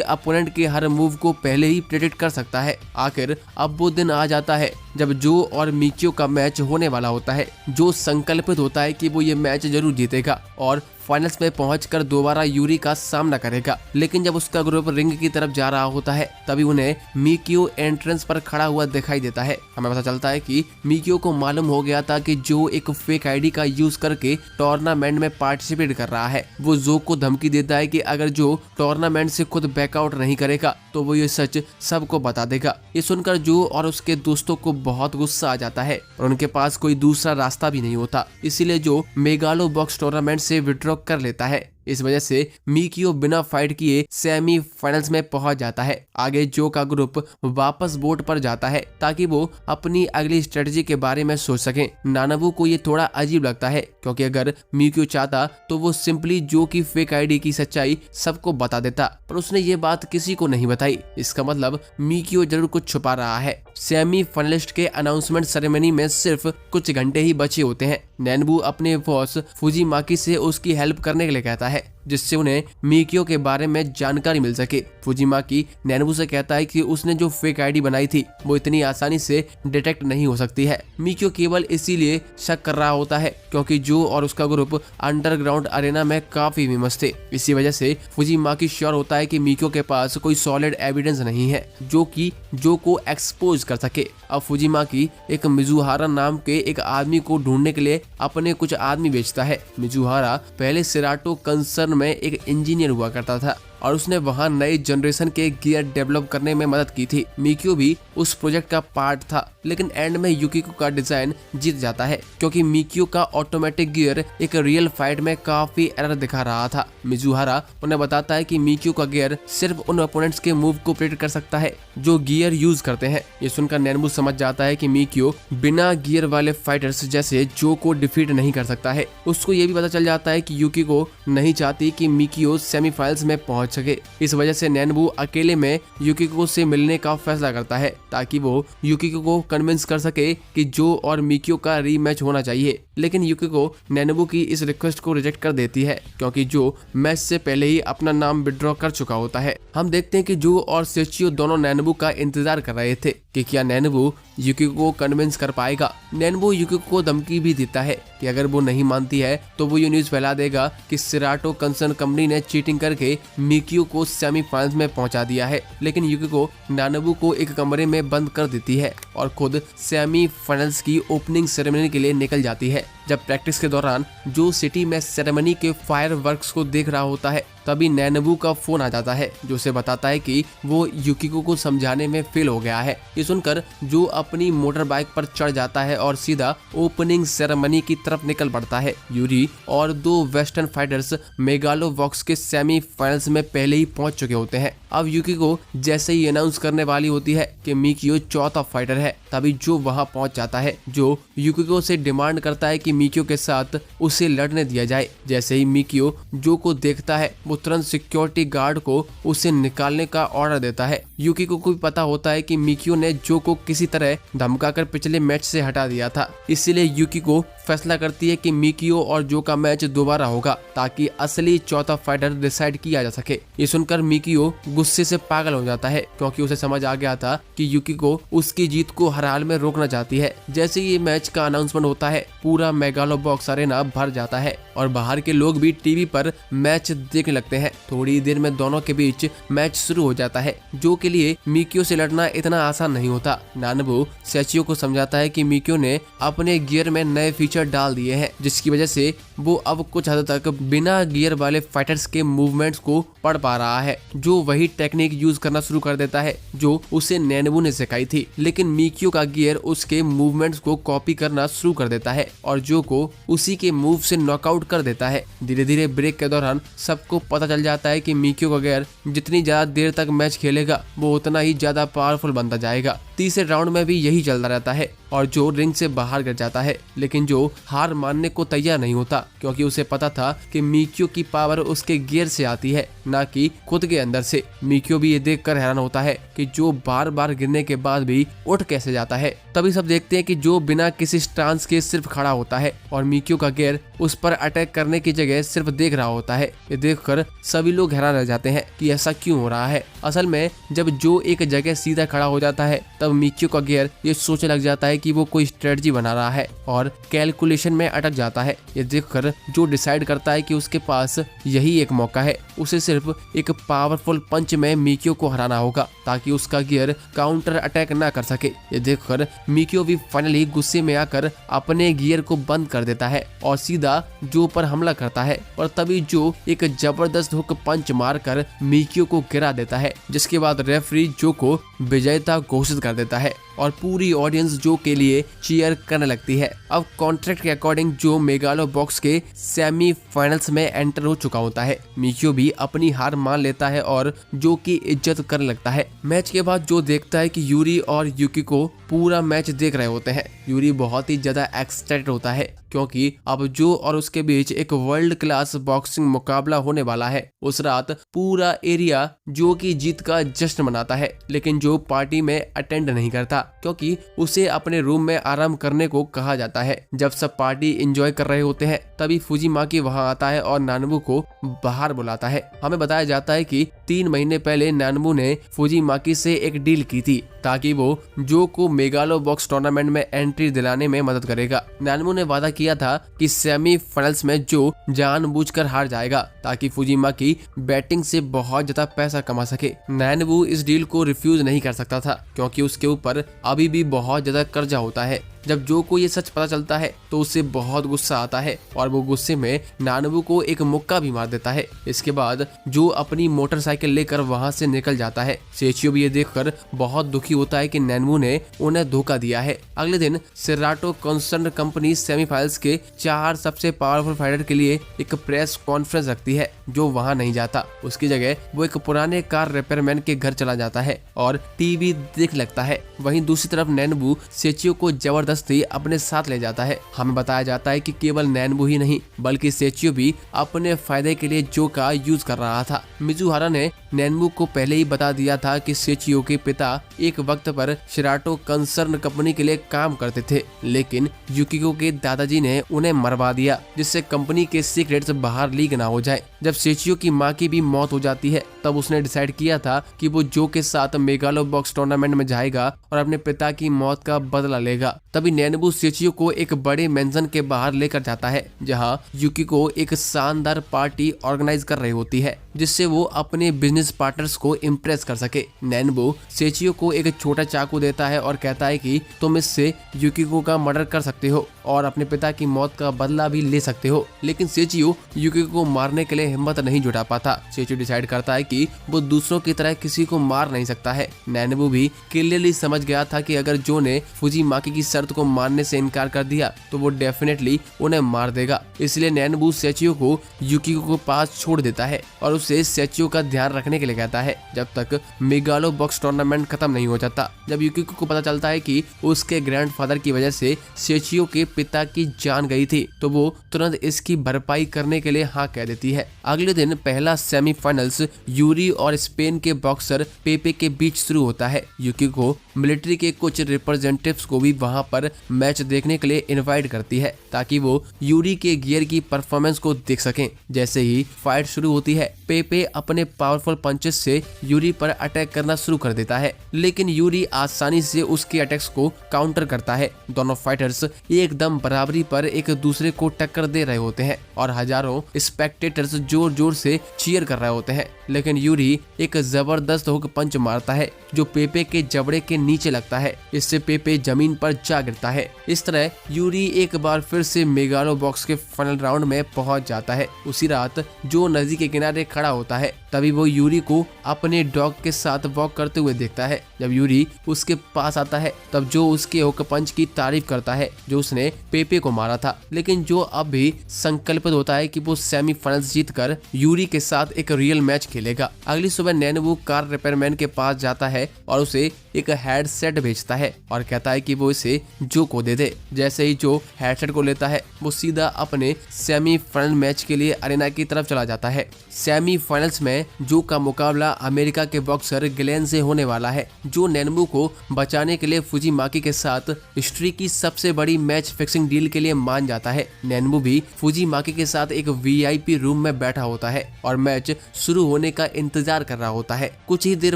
अपोनेंट के हर मूव को पहले ही प्रेडिक्ट कर सकता है। आखिर अब वो दिन आ जाता है जब जो और मिकियो का मैच होने वाला होता है। जो संकल्पित होता है कि वो ये मैच जरूर जीतेगा और फाइनल्स में पहुंचकर दोबारा यूरी का सामना करेगा। लेकिन जब उसका ग्रुप रिंग की तरफ जा रहा होता है तभी उन्हें मिकियो एंट्रेंस पर खड़ा हुआ दिखाई देता है। हमें पता चलता है कि मिकियो को मालूम हो गया था कि जो एक फेक आईडी का यूज करके टूर्नामेंट में पार्टिसिपेट कर रहा है। वो जो को धमकी देता है कि अगर जो टूर्नामेंट से खुद बैकआउट नहीं करेगा तो वो ये सच सबको बता देगा। ये सुनकर जो और उसके दोस्तों को बहुत गुस्सा आ जाता है और उनके पास कोई दूसरा रास्ता भी नहीं होता। इसीलिए जो मेगालो बॉक्स टूर्नामेंट से विड्रॉ कर लेता है। इस वजह से मिकियो बिना फाइट किए सेमीफाइनल्स में पहुंच जाता है। आगे जो का ग्रुप वापस बोट पर जाता है ताकि वो अपनी अगली स्ट्रेटजी के बारे में सोच सकें। नानाबू को ये थोड़ा अजीब लगता है क्योंकि अगर मिकियो चाहता तो वो सिंपली जो की फेक आईडी की सच्चाई सबको बता देता, पर उसने ये बात किसी को नहीं बताई। इसका मतलब मिकियो जरूर कुछ छुपा रहा है। सेमीफाइनलिस्ट के अनाउंसमेंट सेरेमनी में सिर्फ कुछ घंटे ही बचे होते हैं। नैनबू अपने बॉस फुजीमाकी से उसकी हेल्प करने के लिए कहता है जिससे उन्हें मिकियो के बारे में जानकारी मिल सके। फुजीमाकी नैनबू से कहता है कि उसने जो फेक आईडी बनाई थी वो इतनी आसानी से डिटेक्ट नहीं हो सकती है। मिकियो केवल इसीलिए शक कर रहा होता है क्योंकि जो और उसका ग्रुप अंडरग्राउंड अरेना में काफी फेमस थे। इसी वजह से फुजीमाकी श्योर होता है कि मिकियो के पास कोई सॉलिड एविडेंस नहीं है जो को एक्सपोज कर सके। अब फुजीमाकी एक मिजुहारा नाम के एक आदमी को ढूंढने के लिए अपने कुछ आदमी भेजता है। मिजुहारा पहले सेराटो कंसर्न में एक इंजीनियर हुआ करता था और उसने वहां नए जनरेशन के गियर डेवलप करने में मदद की थी। मिकियो भी उस प्रोजेक्ट का पार्ट था, लेकिन एंड में युकिको का डिजाइन जीत जाता है क्योंकि मिकियो का ऑटोमेटिक गियर एक रियल फाइट में काफी एरर दिखा रहा था। मिजुहारा उन्हें बताता है कि मिकियो का गियर सिर्फ उन ओपोनेंट्स के मूव को प्रेडिक्ट कर सकता है जो गियर यूज करते हैं। ये सुनकर नैनबू समझ जाता है कि मिकियो बिना गियर वाले फाइटर्स जैसे जो को डिफीट नहीं कर सकता है। उसको ये भी पता चल जाता है कि युकिको नहीं चाहती कि मिकियो सेमीफाइनल्स में पहुंच सके। इस वजह से नैनबू अकेले में युकिको से मिलने का फैसला करता है ताकि वो युकिको को कन्विंस कर सके कि जो और मिकियो का रीमैच होना चाहिए। लेकिन युकिको नैनबू की इस रिक्वेस्ट को रिजेक्ट कर देती है क्योंकि जो मैच से पहले ही अपना नाम विड्रॉ कर चुका होता है। हम देखते हैं कि जो और सेचियो दोनों नैनबू का इंतजार कर रहे थे कि क्या नैनबू युकिको को कन्विंस कर पाएगा। नैनबू युकिको को धमकी भी देता है कि अगर वो नहीं मानती है तो वो ये न्यूज फैला देगा कि सेराटो कंसर्न कंपनी ने चीटिंग करके मिकियो को सेमीफाइनल्स में पहुंचा दिया है। लेकिन युकिको नानबू को एक कमरे में बंद कर देती है और खुद सेमीफाइनल्स की ओपनिंग सेरेमनी के लिए निकल जाती है। जब प्रैक्टिस के दौरान जो सिटी में सेरेमनी के फायरवर्क्स को देख रहा होता है तभी नैनबू का फोन आ जाता है जो उसे बताता है कि वो युकिको को समझाने में फेल हो गया है। ये सुनकर जो अपनी मोटर बाइक पर चढ़ जाता है और सीधा ओपनिंग सेरेमनी की तरफ निकल पड़ता है। यूरी और दो वेस्टर्न फाइटर्स मेगालो बॉक्स के सेमीफाइनल्स में पहले ही पहुंच चुके होते हैं। अब युकिको जैसे ही अनाउंस करने वाली होती है कि मिकियो चौथा फाइटर है तभी जो वहां पहुंच जाता है। जो युकिको से डिमांड करता है कि मिकियो के साथ उसे लड़ने दिया जाए। जैसे ही मिकियो जो को देखता है वो तुरंत सिक्योरिटी गार्ड को उसे निकालने का ऑर्डर देता है। युकिको को भी पता होता है कि मिकियो ने जो को किसी तरह धमकाकर पिछले मैच से हटा दिया था, इसीलिए युकिको फैसला करती है कि मिकियो और जो का मैच दोबारा होगा ताकि असली चौथा फाइटर डिसाइड किया जा सके। ये सुनकर मिकियो गुस्से से पागल हो जाता है क्योंकि उसे समझ आ गया था कि युकिको उसकी जीत को हर हाल में रोकना चाहती है। जैसे ये मैच का अनाउंसमेंट होता है पूरा मेगालो बॉक्स अरेना भर जाता है और बाहर के लोग भी टीवी पर मैच देखने लगते हैं। थोड़ी देर में दोनों के बीच मैच शुरू हो जाता है जो के लिए मिकियो से लड़ना इतना आसान नहीं होता। नानबू सेचियो को समझाता है कि मिकियो ने अपने गियर में नए फीचर डाल दिए हैं जिसकी वजह से वो अब कुछ हद तक बिना गियर वाले फाइटर्स के मूवमेंट्स को पढ़ पा रहा है, जो वही टेक्निक यूज करना शुरू कर देता है जो उसे नैनबू ने सिखाई थी। लेकिन मिकियो का गियर उसके मूवमेंट्स को कॉपी करना शुरू कर देता है और जो को उसी के मूव से नॉकआउट कर देता है। धीरे धीरे ब्रेक के दौरान सबको पता चल जाता है कि मिकियो का गियर जितनी ज्यादा देर तक मैच खेलेगा वो उतना ही ज्यादा पावरफुल बनता जाएगा। तीसरे राउंड में भी यही चलता रहता है और जो रिंग से बाहर गिर जाता है, लेकिन जो हार मानने को तैयार नहीं होता क्योंकि उसे पता था कि मिकियो की पावर उसके गियर से आती है ना कि खुद के अंदर से। मिकियो भी ये देखकर हैरान होता है कि जो बार बार गिरने के बाद भी उठ कैसे जाता है। तभी सब देखते हैं कि जो बिना किसी स्टांस के सिर्फ खड़ा होता है और मिकियो का गियर उस पर अटैक करने की जगह सिर्फ देख रहा होता है। ये देखकर सभी लोग हैरान रह जाते हैं कि ऐसा क्यों हो रहा है। असल में जब जो एक जगह सीधा खड़ा हो जाता है तब मिकियो का गियर ये सोचने लग जाता है कि वो कोई स्ट्रेटजी बना रहा है और कैलकुलेशन में अटक जाता है। ये देखकर जो डिसाइड करता है कि उसके पास यही एक मौका है, उसे सिर्फ एक पावरफुल पंच में मिकियो को हराना होगा ताकि उसका गियर काउंटर अटैक ना कर सके। ये देखकर मिकियो भी फाइनली गुस्से में आकर अपने गियर को बंद कर देता है और सीधा जो पर हमला करता है और तभी जो एक जबरदस्त हुक पंच मारकर मिकियो को गिरा देता है, जिसके बाद रेफरी जो को विजेता घोषित कर देता है और पूरी ऑडियंस जो के लिए चीयर करने लगती है। अब कॉन्ट्रैक्ट के अकॉर्डिंग जो मेगालो बॉक्स के सेमीफाइनल्स में एंटर हो चुका होता है। मिकियो भी अपनी हार मान लेता है और जो की इज्जत करने लगता है। मैच के बाद जो देखता है कि यूरी और युकिको पूरा मैच देख रहे होते हैं। यूरी बहुत ही ज्यादा एक्साइटेड होता है क्योंकि अब जो और उसके बीच एक वर्ल्ड क्लास बॉक्सिंग मुकाबला होने वाला है। उस रात पूरा एरिया जो की जीत का जश्न मनाता है, लेकिन जो पार्टी में अटेंड नहीं करता क्योंकि उसे अपने रूम में आराम करने को कहा जाता है। जब सब पार्टी एंजॉय कर रहे होते हैं तभी फुजिमाकी वहां आता है और नानबू को बाहर बुलाता है। हमें बताया जाता है कि 3 महीने पहले नानबू ने फुजिमाकी से एक डील की थी ताकि वो जो को मेगालो बॉक्स टूर्नामेंट में एंट्री दिलाने में मदद करेगा। नानबू ने वादा किया था कि सेमीफाइनल्स में जो जानबूझकर हार जाएगा ताकि फुजिमाकी बैटिंग से बहुत ज्यादा पैसा कमा सके। नानबू इस डील को रिफ्यूज नहीं कर सकता था क्योंकि उसके ऊपर अभी भी बहुत ज्यादा कर्जा होता है। जब जो को ये सच पता चलता है तो उसे बहुत गुस्सा आता है और वो गुस्से में नानबू को एक मुक्का भी मार देता है। इसके बाद जो अपनी मोटरसाइकिल लेकर वहां से निकल जाता है। सेचियो भी ये देखकर बहुत दुखी होता है कि नानबू ने उन्हें धोखा दिया है। अगले दिन सेराटो कंसर्न कंपनी सेमीफाइनल्स के 4 सबसे पावरफुल फाइटर के लिए एक प्रेस कॉन्फ्रेंस रखती है। जो वहां नहीं जाता, उसकी जगह वो एक पुराने कार रिपेयरमैन के घर चला जाता है और टीवी देख लगता है। वहीं दूसरी तरफ नानबू सेचियो को जबरदस्ती अपने साथ ले जाता है। हमें बताया जाता है कि केवल नानबू ही नहीं बल्कि सेचियो भी अपने फायदे के लिए जो का यूज कर रहा था। मिजुहारा ने नानबू को पहले ही बता दिया था कि सेचियो के पिता एक वक्त पर सेराटो कंसर्न कंपनी के लिए काम करते थे, लेकिन युकिको के दादाजी ने उन्हें मरवा दिया जिससे कंपनी के सीक्रेट्स बाहर लीक ना हो जाए। जब सेचियो की मां की भी मौत हो जाती है तब उसने डिसाइड किया था कि वो जो के साथ मेगालो बॉक्स टूर्नामेंट में जाएगा और अपने पिता की मौत का बदला लेगा। तभी नानबू सेचियो को एक बड़े मेंशन के बाहर लेकर जाता है जहां युकिको एक शानदार पार्टी ऑर्गेनाइज कर रही होती है जिससे वो अपने बिजनेस पार्टनर्स को इम्प्रेस कर सके। नानबू सेचियो को एक छोटा चाकू देता है और कहता है कि तुम इससे युकिको का मर्डर कर सकते हो और अपने पिता की मौत का बदला भी ले सकते हो। लेकिन सेचियो युकिको को मारने के लिए हिम्मत नहीं जुटा पाता। सेचियो डिसाइड करता है कि वो दूसरों की तरह किसी को मार नहीं सकता है। नानबू भी क्लियरली समझ गया था कि अगर जो ने फुजिमाकी की शर्त को मानने से इनकार कर दिया तो वो डेफिनेटली उन्हें मार देगा। इसलिए नानबू सेचियो को युकिको के पास छोड़ देता है और उसे सेचियो का ध्यान रखने रखने के लिए कहता है जब तक मेगालो बॉक्स टूर्नामेंट खत्म नहीं हो जाता। जब युकिको को पता चलता है कि उसके ग्रैंडफादर की वजह से सेचियो के पिता की जान गई थी तो वो तुरंत इसकी भरपाई करने के लिए हाँ कह देती है। अगले दिन पहला सेमीफाइनल्स यूरी और स्पेन के बॉक्सर पेपे के बीच शुरू होता है। युकिको मिलिट्री के कुछ रिप्रेजेंटेटिव्स को भी वहां पर मैच देखने के लिए इनवाइट करती है ताकि वो यूरी के गियर की परफॉर्मेंस को देख सकें। जैसे ही फाइट शुरू होती है पेपे अपने पावरफुल पंचेस से यूरी पर अटैक करना शुरू कर देता है, लेकिन यूरी आसानी से उसके अटैक्स को काउंटर करता है। दोनों फाइटर्स एकदम बराबरी पर एक दूसरे को टक्कर दे रहे होते हैं और हजारों स्पेक्टेटर्स जोर जोर से चीयर कर रहे होते हैं, लेकिन यूरी एक जबरदस्त हुक पंच मारता है जो पेपे के जबड़े के नीचे लगता है। इससे पेपे जमीन पर जा गिरता है। इस तरह यूरी एक बार फिर से मेगालो बॉक्स के फाइनल राउंड में पहुंच जाता है। उसी रात जो नदी के किनारे खड़ा होता है तभी वो यूरी को अपने डॉग के साथ वॉक करते हुए देखता है। जब यूरी उसके पास आता है तब जो उसके हुक पंच की तारीफ करता है जो उसने पेपे को मारा था, लेकिन जो अब भी संकल्पित होता है कि वो सेमीफाइनल्स जीतकर यूरी के साथ एक रियल मैच खेलेगा। अगली सुबह नैनवू कार रिपेयरमैन के पास जाता है और उसे एक हेडसेट भेजता है और कहता है कि वो इसे जो को दे दे। जैसे ही जो हेडसेट को लेता है वो सीधा अपने सेमीफाइनल मैच के लिए अरेना की तरफ चला जाता है। सेमीफाइनल्स में जो का मुकाबला अमेरिका के बॉक्सर ग्लेन से होने वाला है, जो नैनवू को बचाने के लिए फुजीमाकी के साथ हिस्ट्री की सबसे बड़ी मैच फिक्सिंग डील के लिए मान जाता है। नैनवू भी फुजीमाकी के साथ एक वीआईपी रूम में बैठा होता है और मैच शुरू होने का इंतजार कर रहा होता है। कुछ ही देर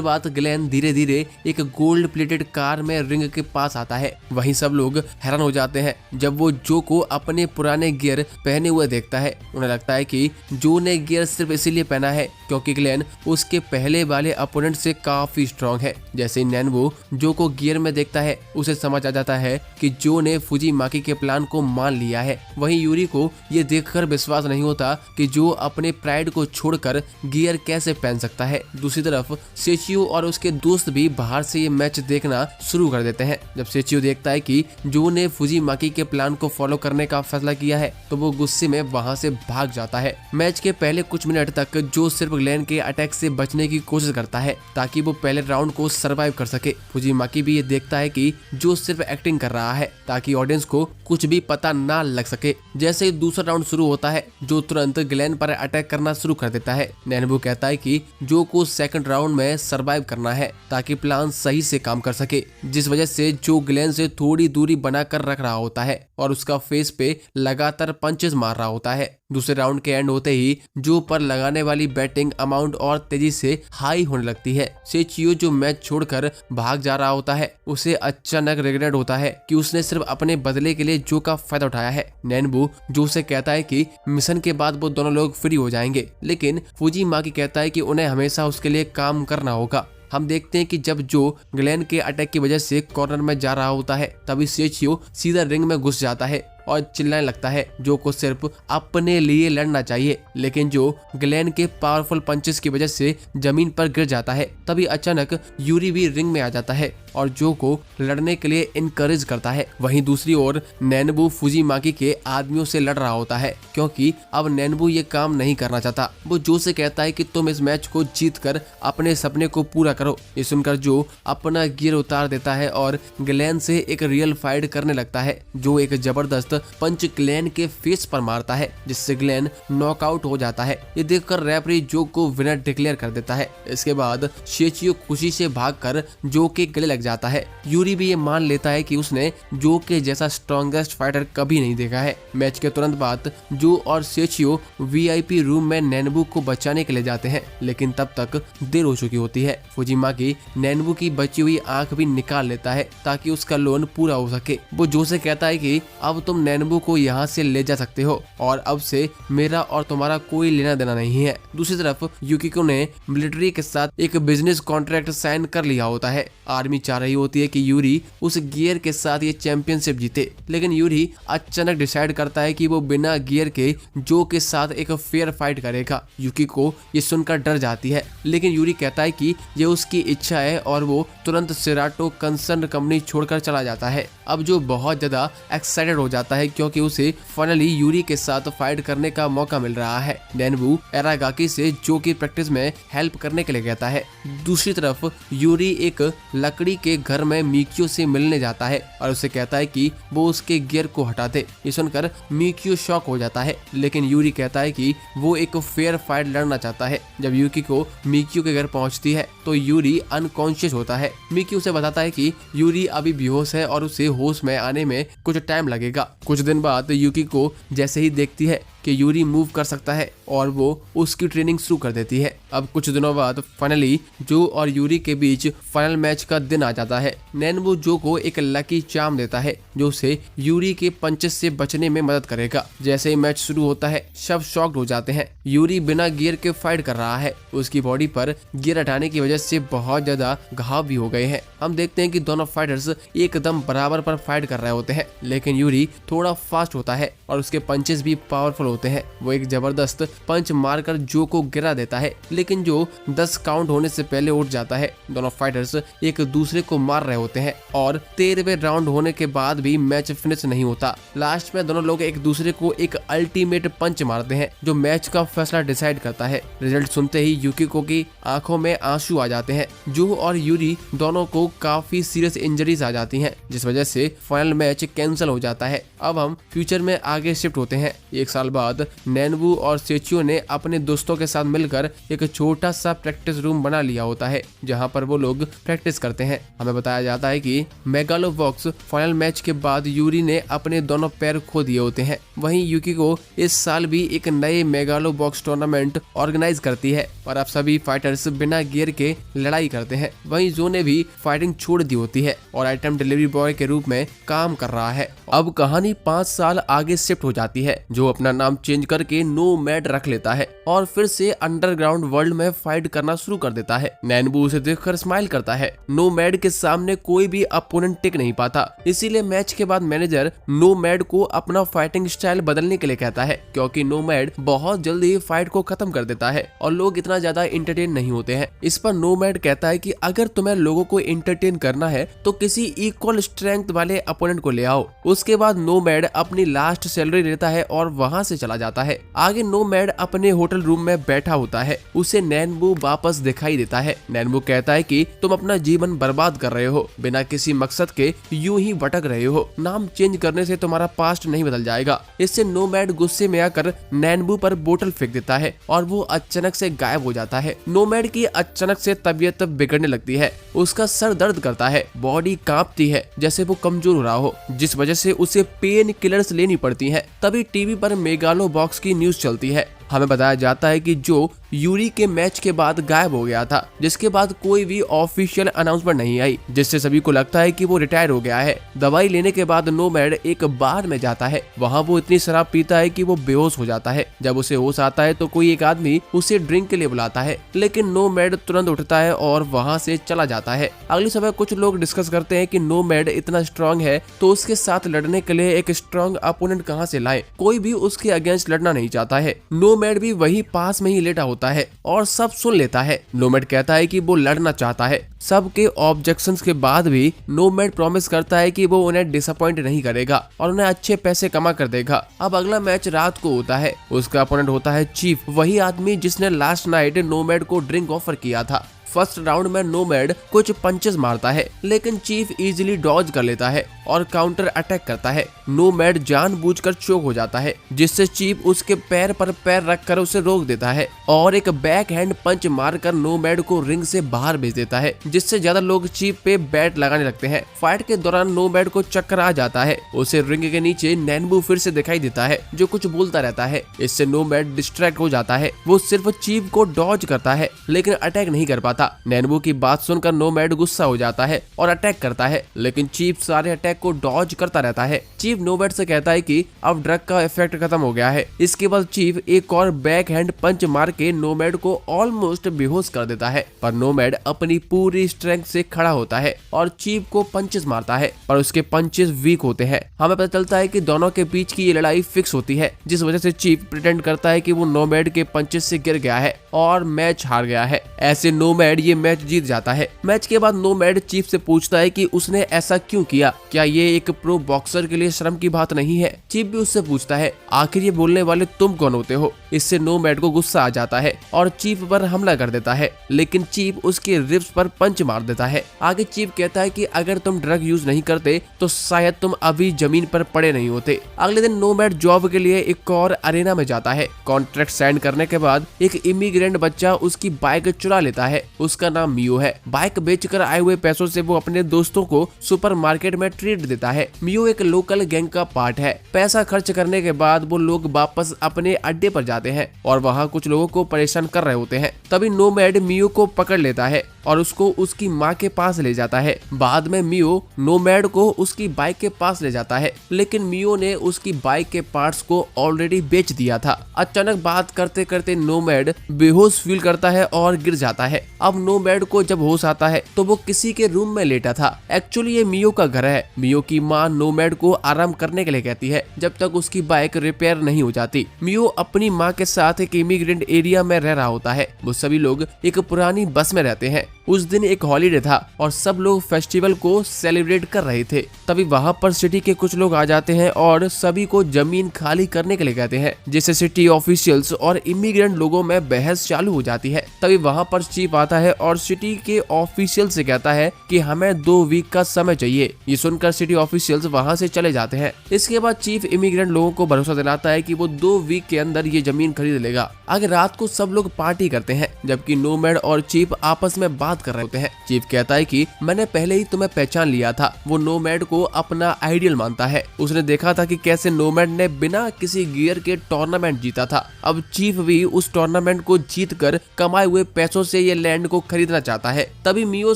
बाद ग्लेन धीरे धीरे एक गोल्ड प्लेटेड कार में रिंग के पास आता है। वहीं सब लोग हैरान हो जाते हैं जब वो जो को अपने पुराने गियर पहने हुए देखता है। उन्हें लगता है कि जो ने गियर सिर्फ इसीलिए पहना है क्योंकि ग्लेन उसके पहले वाले अपोनेंट से काफी स्ट्रॉन्ग है। जैसे ही नैनवू जो को गियर में देखता है उसे समझ आ जाता है कि जो ने फुजीमाकी के प्लान को मान लिया है। वहीं यूरी को ये देखकर विश्वास नहीं होता कि जो अपने प्राइड को छोड़कर गियर कैसे पहन सकता है। दूसरी तरफ सेचियो और उसके दोस्त भी बाहर से ये मैच देखना शुरू कर देते हैं। जब सेचियो देखता है कि जो ने फुजीमाकी के प्लान को फॉलो करने का फैसला किया है तो वो गुस्से में वहां से भाग जाता है। मैच के पहले कुछ मिनट तक जो सिर्फ ग्लेन के अटैक से बचने की कोशिश करता है ताकि वो पहले राउंड को सरवाइव कर सके। फुजीमाकी भी ये देखता है कि जो सिर्फ एक्टिंग कर रहा है ताकि ऑडियंस को कुछ भी पता ना लग सके। जैसे ही दूसरा राउंड शुरू होता है जो तुरंत ग्लेन पर अटैक करना शुरू कर देता है। नैनवू कहता है कि जो को सेकंड राउंड में सरवाइव करना है ताकि प्लान सही से काम कर सके, जिस वजह से जो ग्लेन से थोड़ी दूरी बनाकर रख रहा होता है और उसका फेस पे लगातार पंचेस मार रहा होता है। दूसरे राउंड के एंड होते ही जो पर लगाने वाली बैटिंग अमाउंट और तेजी से हाई होने लगती है। सेचियो जो मैच छोड़कर भाग जा रहा होता है उसे अचानक रिग्रेट होता है कि उसने सिर्फ अपने बदले के लिए जो का फायदा उठाया है। नैनवू जो से कहता है कि मिशन के बाद वो दोनों लोग फ्री हो जाएंगे, लेकिन फुजीमाकी कहता है कि उन्हें हमेशा उसके लिए काम करना होगा। हम देखते हैं कि जब जो ग्लेन के अटैक की वजह से कॉर्नर में जा रहा होता है तभी सेचियो सीधा रिंग में घुस जाता है और चिल्लाने लगता है जो को सिर्फ अपने लिए लड़ना चाहिए, लेकिन जो ग्लेन के पावरफुल पंचेस की वजह से जमीन पर गिर जाता है। तभी अचानक यूरी भी रिंग में आ जाता है और जो को लड़ने के लिए इनकरेज करता है। वहीं दूसरी ओर नैनवू फुजीमाकी के आदमियों से लड़ रहा होता है क्योंकि अब नैनवू ये काम नहीं करना चाहता। वो जो से कहता है कि तुम इस मैच को जीत कर अपने सपने को पूरा करो। ये सुनकर जो अपना गियर उतार देता है और ग्लेन से एक रियल फाइट करने लगता है। जो एक जबरदस्त पंच ग्लेन के फेस पर मारता है जिससे ग्लेन नॉकआउट हो जाता है। ये देखकर रेफरी जो को विनर डिक्लेयर कर देता है। इसके बाद सेचियो खुशी से भागकर जो के गले लग जाता है। यूरी भी ये मान लेता है कि उसने जो के जैसा स्ट्रॉन्गेस्ट फाइटर कभी नहीं देखा है। मैच के तुरंत बाद जो और सेचियो वीआईपी रूम में नैनवू को बचाने के लिए जाते हैं, लेकिन तब तक देर हो चुकी होती है। फुजीमाकी नैनवू की बची हुई आंख भी निकाल लेता है ताकि उसका लोन पूरा हो सके। वो जो से कहता है कि अब तुम नैनवू को यहाँ से ले जा सकते हो और अब से मेरा और तुम्हारा कोई लेना देना नहीं है। दूसरी तरफ युकिको ने मिलिट्री के साथ एक बिजनेस कॉन्ट्रैक्ट साइन कर लिया होता है। आर्मी चाह रही होती है कि यूरी उस गियर के साथ ये चैंपियनशिप जीते, लेकिन यूरी अचानक डिसाइड करता है कि वो बिना गियर के जो के साथ एक फेयर फाइट करेगा। युकिको ये सुनकर डर जाती है, लेकिन यूरी कहता है कि ये उसकी इच्छा है और वो तुरंत सेराटो कंसर्न कंपनी छोड़कर चला जाता है। अब जो बहुत ज्यादा एक्साइटेड हो जाता जाता है क्योंकि उसे फाइनली यूरी के साथ फाइट करने का मौका मिल रहा है। नेनबू एरागाकी से जो की प्रैक्टिस में हेल्प करने के लिए कहता है। दूसरी तरफ यूरी एक लकड़ी के घर में मिकियो से मिलने जाता है और उसे कहता है कि वो उसके गियर को हटा दे। ये सुनकर मिकियो शॉक हो जाता है, लेकिन यूरी कहता है कि वो एक फेयर फाइट लड़ना चाहता है। जब युकिको मिकियो के घर पहुंचती है तो यूरी अनकॉन्शियस होता है। मिकियो उसे बताता है कि यूरी अभी बेहोश है और उसे होश में आने में कुछ टाइम लगेगा। कुछ दिन बाद युकिको जैसे ही देखती है कि यूरी मूव कर सकता है और वो उसकी ट्रेनिंग शुरू कर देती है। अब कुछ दिनों बाद फाइनली जो और यूरी के बीच फाइनल मैच का दिन आ जाता है। नेनबू जो को एक लकी चार्म देता है जो उसे यूरी के पंचेस से बचने में मदद करेगा। जैसे ही मैच शुरू होता है सब शॉक्ड हो जाते हैं। यूरी बिना गियर के फाइट कर रहा है। उसकी बॉडी पर गियर हटाने की वजह से बहुत ज्यादा घाव भी हो गए हैं। हम देखते हैं कि दोनों फाइटर्स एकदम बराबर पर फाइट कर रहे होते हैं, लेकिन यूरी थोड़ा फास्ट होता है और उसके पंचेस भी पावरफुल होते हैं। वो एक जबरदस्त पंच मारकर जो को गिरा देता है, लेकिन जो 10 काउंट होने से पहले उठ जाता है। दोनों फाइटर्स एक दूसरे को मार रहे होते हैं और 13वें राउंड होने के बाद भी मैच फिनिश नहीं होता। लास्ट में दोनों लोग एक दूसरे को एक अल्टीमेट पंच मारते हैं जो मैच का फैसला डिसाइड करता है। रिजल्ट सुनते ही युकिको की आंखों में आंसू आ जाते हैं। जो और यूरी दोनों को काफी सीरियस इंजरीज आ जाती हैं, जिस वजह से फाइनल मैच कैंसिल हो जाता है। अब हम फ्यूचर में आगे शिफ्ट होते हैं। एक साल बाद नेनबू और सेचियो ने अपने दोस्तों के साथ मिलकर एक छोटा सा प्रैक्टिस रूम बना लिया होता है जहां पर वो लोग प्रैक्टिस करते हैं। हमें बताया जाता है कि मेगालोबॉक्स फाइनल मैच के बाद यूरी ने अपने दोनों पैर खो दिए होते हैं। वहीं युकिको इस साल भी एक नए मेगालोबॉक्स टूर्नामेंट ऑर्गेनाइज करती है और अब सभी फाइटर्स बिना गियर के लड़ाई करते हैं। वहीं जो ने भी फाइटिंग छोड़ दी होती है और आइटम डिलीवरी बॉय के रूप में काम कर रहा है। अब कहानी 5 साल आगे शिफ्ट हो जाती है। जो अपना नाम चेंज करके नोमैड रख लेता है और फिर से अंडरग्राउंड वर्ल्ड में फाइट करना शुरू कर देता है। नेनबू उसे देखकर स्माइल करता है। नोमैड के सामने कोई भी अपोनेंट टिक नहीं पाता, इसीलिए मैच के बाद मैनेजर नोमैड को अपना फाइटिंग स्टाइल बदलने के लिए कहता है, क्योंकि नोमैड बहुत जल्दी फाइट को खत्म कर देता है और लोग इतना ज्यादा इंटरटेन नहीं होते हैं। इस पर नोमैड कहता है कि अगर तुम्हें लोगों को इंटरटेन करना है तो किसी इक्वल स्ट्रेंथ वाले अपोनेंट को ले आओ। उसके बाद नोमैड अपनी लास्ट सैलरी लेता है और वहां से चला जाता है। आगे नोमैड अपने होटल रूम में बैठा होता है। उसे नैनबू वापस दिखाई देता है। नैनबू कहता है कि तुम अपना जीवन बर्बाद कर रहे हो, बिना किसी मकसद के यूं ही भटक रहे हो। नाम चेंज करने से तुम्हारा पास्ट नहीं बदल जाएगा। इससे नोमैड गुस्से में आकर नैनबू पर बोतल फेंक देता है और वो अचानक से गायब हो जाता है। नोमैड की अचानक से तबीयत बिगड़ने लगती है। उसका सर दर्द करता है, बॉडी कांपती है जैसे वो कमजोर हो रहा हो, जिस वजह से उसे पेन किलर्स लेनी पड़ती हैं। तभी टीवी पर मेगालोबॉक्स की न्यूज चलती है। हमें बताया जाता है कि जो यूरी के मैच के बाद गायब हो गया था, जिसके बाद कोई भी ऑफिशियल अनाउंसमेंट नहीं आई, जिससे सभी को लगता है कि वो रिटायर हो गया है। दवाई लेने के बाद नोमैड एक बार में जाता है। वहां वो इतनी शराब पीता है कि वो बेहोश हो जाता है। जब उसे होश आता है तो कोई एक आदमी उसे ड्रिंक के लिए बुलाता है, लेकिन नोमैड तुरंत उठता है और वहां से चला जाता है। अगली सुबह कुछ लोग डिस्कस करते हैं कि नोमैड इतना स्ट्रांग है तो उसके साथ लड़ने के लिए एक स्ट्रांग अपोनेंट कहां से लाए। कोई भी उसके अगेंस्ट लड़ना नहीं चाहता है। नोमैड भी वही पास में ही लेटा होता है और सब सुन लेता है। नोमैड कहता है कि वो लड़ना चाहता है। सबके ऑब्जेक्शंस के बाद भी नोमैड प्रॉमिस करता है कि वो उन्हें डिसअपॉइंट नहीं करेगा और उन्हें अच्छे पैसे कमा कर देगा। अब अगला मैच रात को होता है। उसका अपोनेंट होता है चीफ, वही आदमी जिसने लास्ट नाइट नोमैड को ड्रिंक ऑफर किया था। फर्स्ट राउंड में नोमैड कुछ पंचेस मारता है, लेकिन चीफ इजीली डॉज कर लेता है और काउंटर अटैक करता है। नोमैड जानबूझकर चोक हो जाता है, जिससे चीफ उसके पैर पर पैर रखकर उसे रोक देता है और एक बैक हैंड पंच मारकर नोमैड को रिंग से बाहर भेज देता है, जिससे ज्यादा लोग चीफ पे बैट लगाने लगते हैं। फाइट के दौरान नोमैड को चक्कर आ जाता है। उसे रिंग के नीचे नैनबू फिर से दिखाई देता है, जो कुछ बोलता रहता है। इससे नोमैड डिस्ट्रैक्ट हो जाता है। वो सिर्फ चीफ को डॉज करता है, लेकिन अटैक नहीं कर पाता। नैनबू की बात सुनकर नोमैड गुस्सा हो जाता है और अटैक करता है, लेकिन चीफ सारे अटैक को डॉज करता रहता है। चीफ नोमैड से कहता है कि अब ड्रग का इफेक्ट खत्म हो गया है। इसके बाद चीफ एक और बैक हैंड पंच मार के नोमैड को ऑलमोस्ट बेहोश कर देता है, पर नोमैड अपनी पूरी स्ट्रेंथ से खड़ा होता है और चीफ को पंचेस मारता है, पर उसके पंचेस वीक होते हैं। हमें पता चलता है कि दोनों के बीच की ये लड़ाई फिक्स होती है, जिस वजह से चीफ प्रिटेंड करता है कि वो नोमैड के पंचेस से गिर गया है और मैच हार गया है। ऐसे नोमैड नोमैड ये मैच जीत जाता है। मैच के बाद नोमैड चीफ से पूछता है कि उसने ऐसा क्यों किया, क्या ये एक प्रो बॉक्सर के लिए शर्म की बात नहीं है। चीफ भी उससे पूछता है आखिर ये बोलने वाले तुम कौन होते हो। इससे नोमैड को गुस्सा आ जाता है और चीफ पर हमला कर देता है, लेकिन चीफ उसके रिब्स पर पंच मार देता है। आगे चीफ कहता है कि अगर तुम ड्रग यूज नहीं करते तो शायद तुम अभी जमीन पर पड़े नहीं होते। अगले दिन नोमैड जॉब के लिए एक और अरेना में जाता है। कॉन्ट्रैक्ट साइन करने के बाद एक इमिग्रेंट बच्चा उसकी बाइक चुरा लेता है। उसका नाम मियो है। बाइक बेचकर आए हुए पैसों से वो अपने दोस्तों को सुपरमार्केट में ट्रीट देता है। मियो एक लोकल गैंग का पार्ट है। पैसा खर्च करने के बाद वो लोग वापस अपने अड्डे पर जाते हैं और वहाँ कुछ लोगों को परेशान कर रहे होते हैं। तभी नोमैड मियो को पकड़ लेता है और उसको उसकी माँ के पास ले जाता है। बाद में मियो नोमैड को उसकी बाइक के पास ले जाता है, लेकिन मियो ने उसकी बाइक के पार्ट्स को ऑलरेडी बेच दिया था। अचानक बात करते करते नोमैड बेहोश फील करता है और गिर जाता है। अब नोमैड को जब होश आता है तो वो किसी के रूम में लेटा था। एक्चुअली ये मियो का घर है। मियो की माँ नोमैड को आराम करने के लिए कहती है जब तक उसकी बाइक रिपेयर नहीं हो जाती। मियो अपनी माँ के साथ एक इमिग्रेंट एरिया में रह रहा होता है। वो सभी लोग एक पुरानी बस में रहते हैं। उस दिन एक हॉलीडे था और सब लोग फेस्टिवल को सेलिब्रेट कर रहे थे। तभी वहाँ पर सिटी के कुछ लोग आ जाते हैं और सभी को जमीन खाली करने के लिए कहते हैं, जिससे सिटी ऑफिशियल्स और इमिग्रेंट लोगों में बहस चालू हो जाती है। तभी वहाँ पर चीफ आता है और सिटी के ऑफिशियल से कहता है कि हमें 2 वीक का समय चाहिए। ये सुनकर सिटी ऑफिशियल्स वहाँ से चले जाते हैं। इसके बाद चीफ इमिग्रेंट लोगों को भरोसा दिलाता है कि वो 2 वीक के अंदर ये जमीन खरीद लेगा। आगे रात को सब लोग पार्टी करते हैं, जबकि नोमैड और चीफ आपस में बात कर रहे होते हैं। चीफ कहता है कि मैंने पहले ही तुम्हें पहचान लिया था। वो नोमैड को अपना आइडियल मानता है। उसने देखा था कि कैसे नोमैड ने बिना किसी गियर के टूर्नामेंट जीता था। अब चीफ भी उस टूर्नामेंट को जीतकर कमाए हुए पैसों से ये लैंड को खरीदना चाहता है। तभी मियो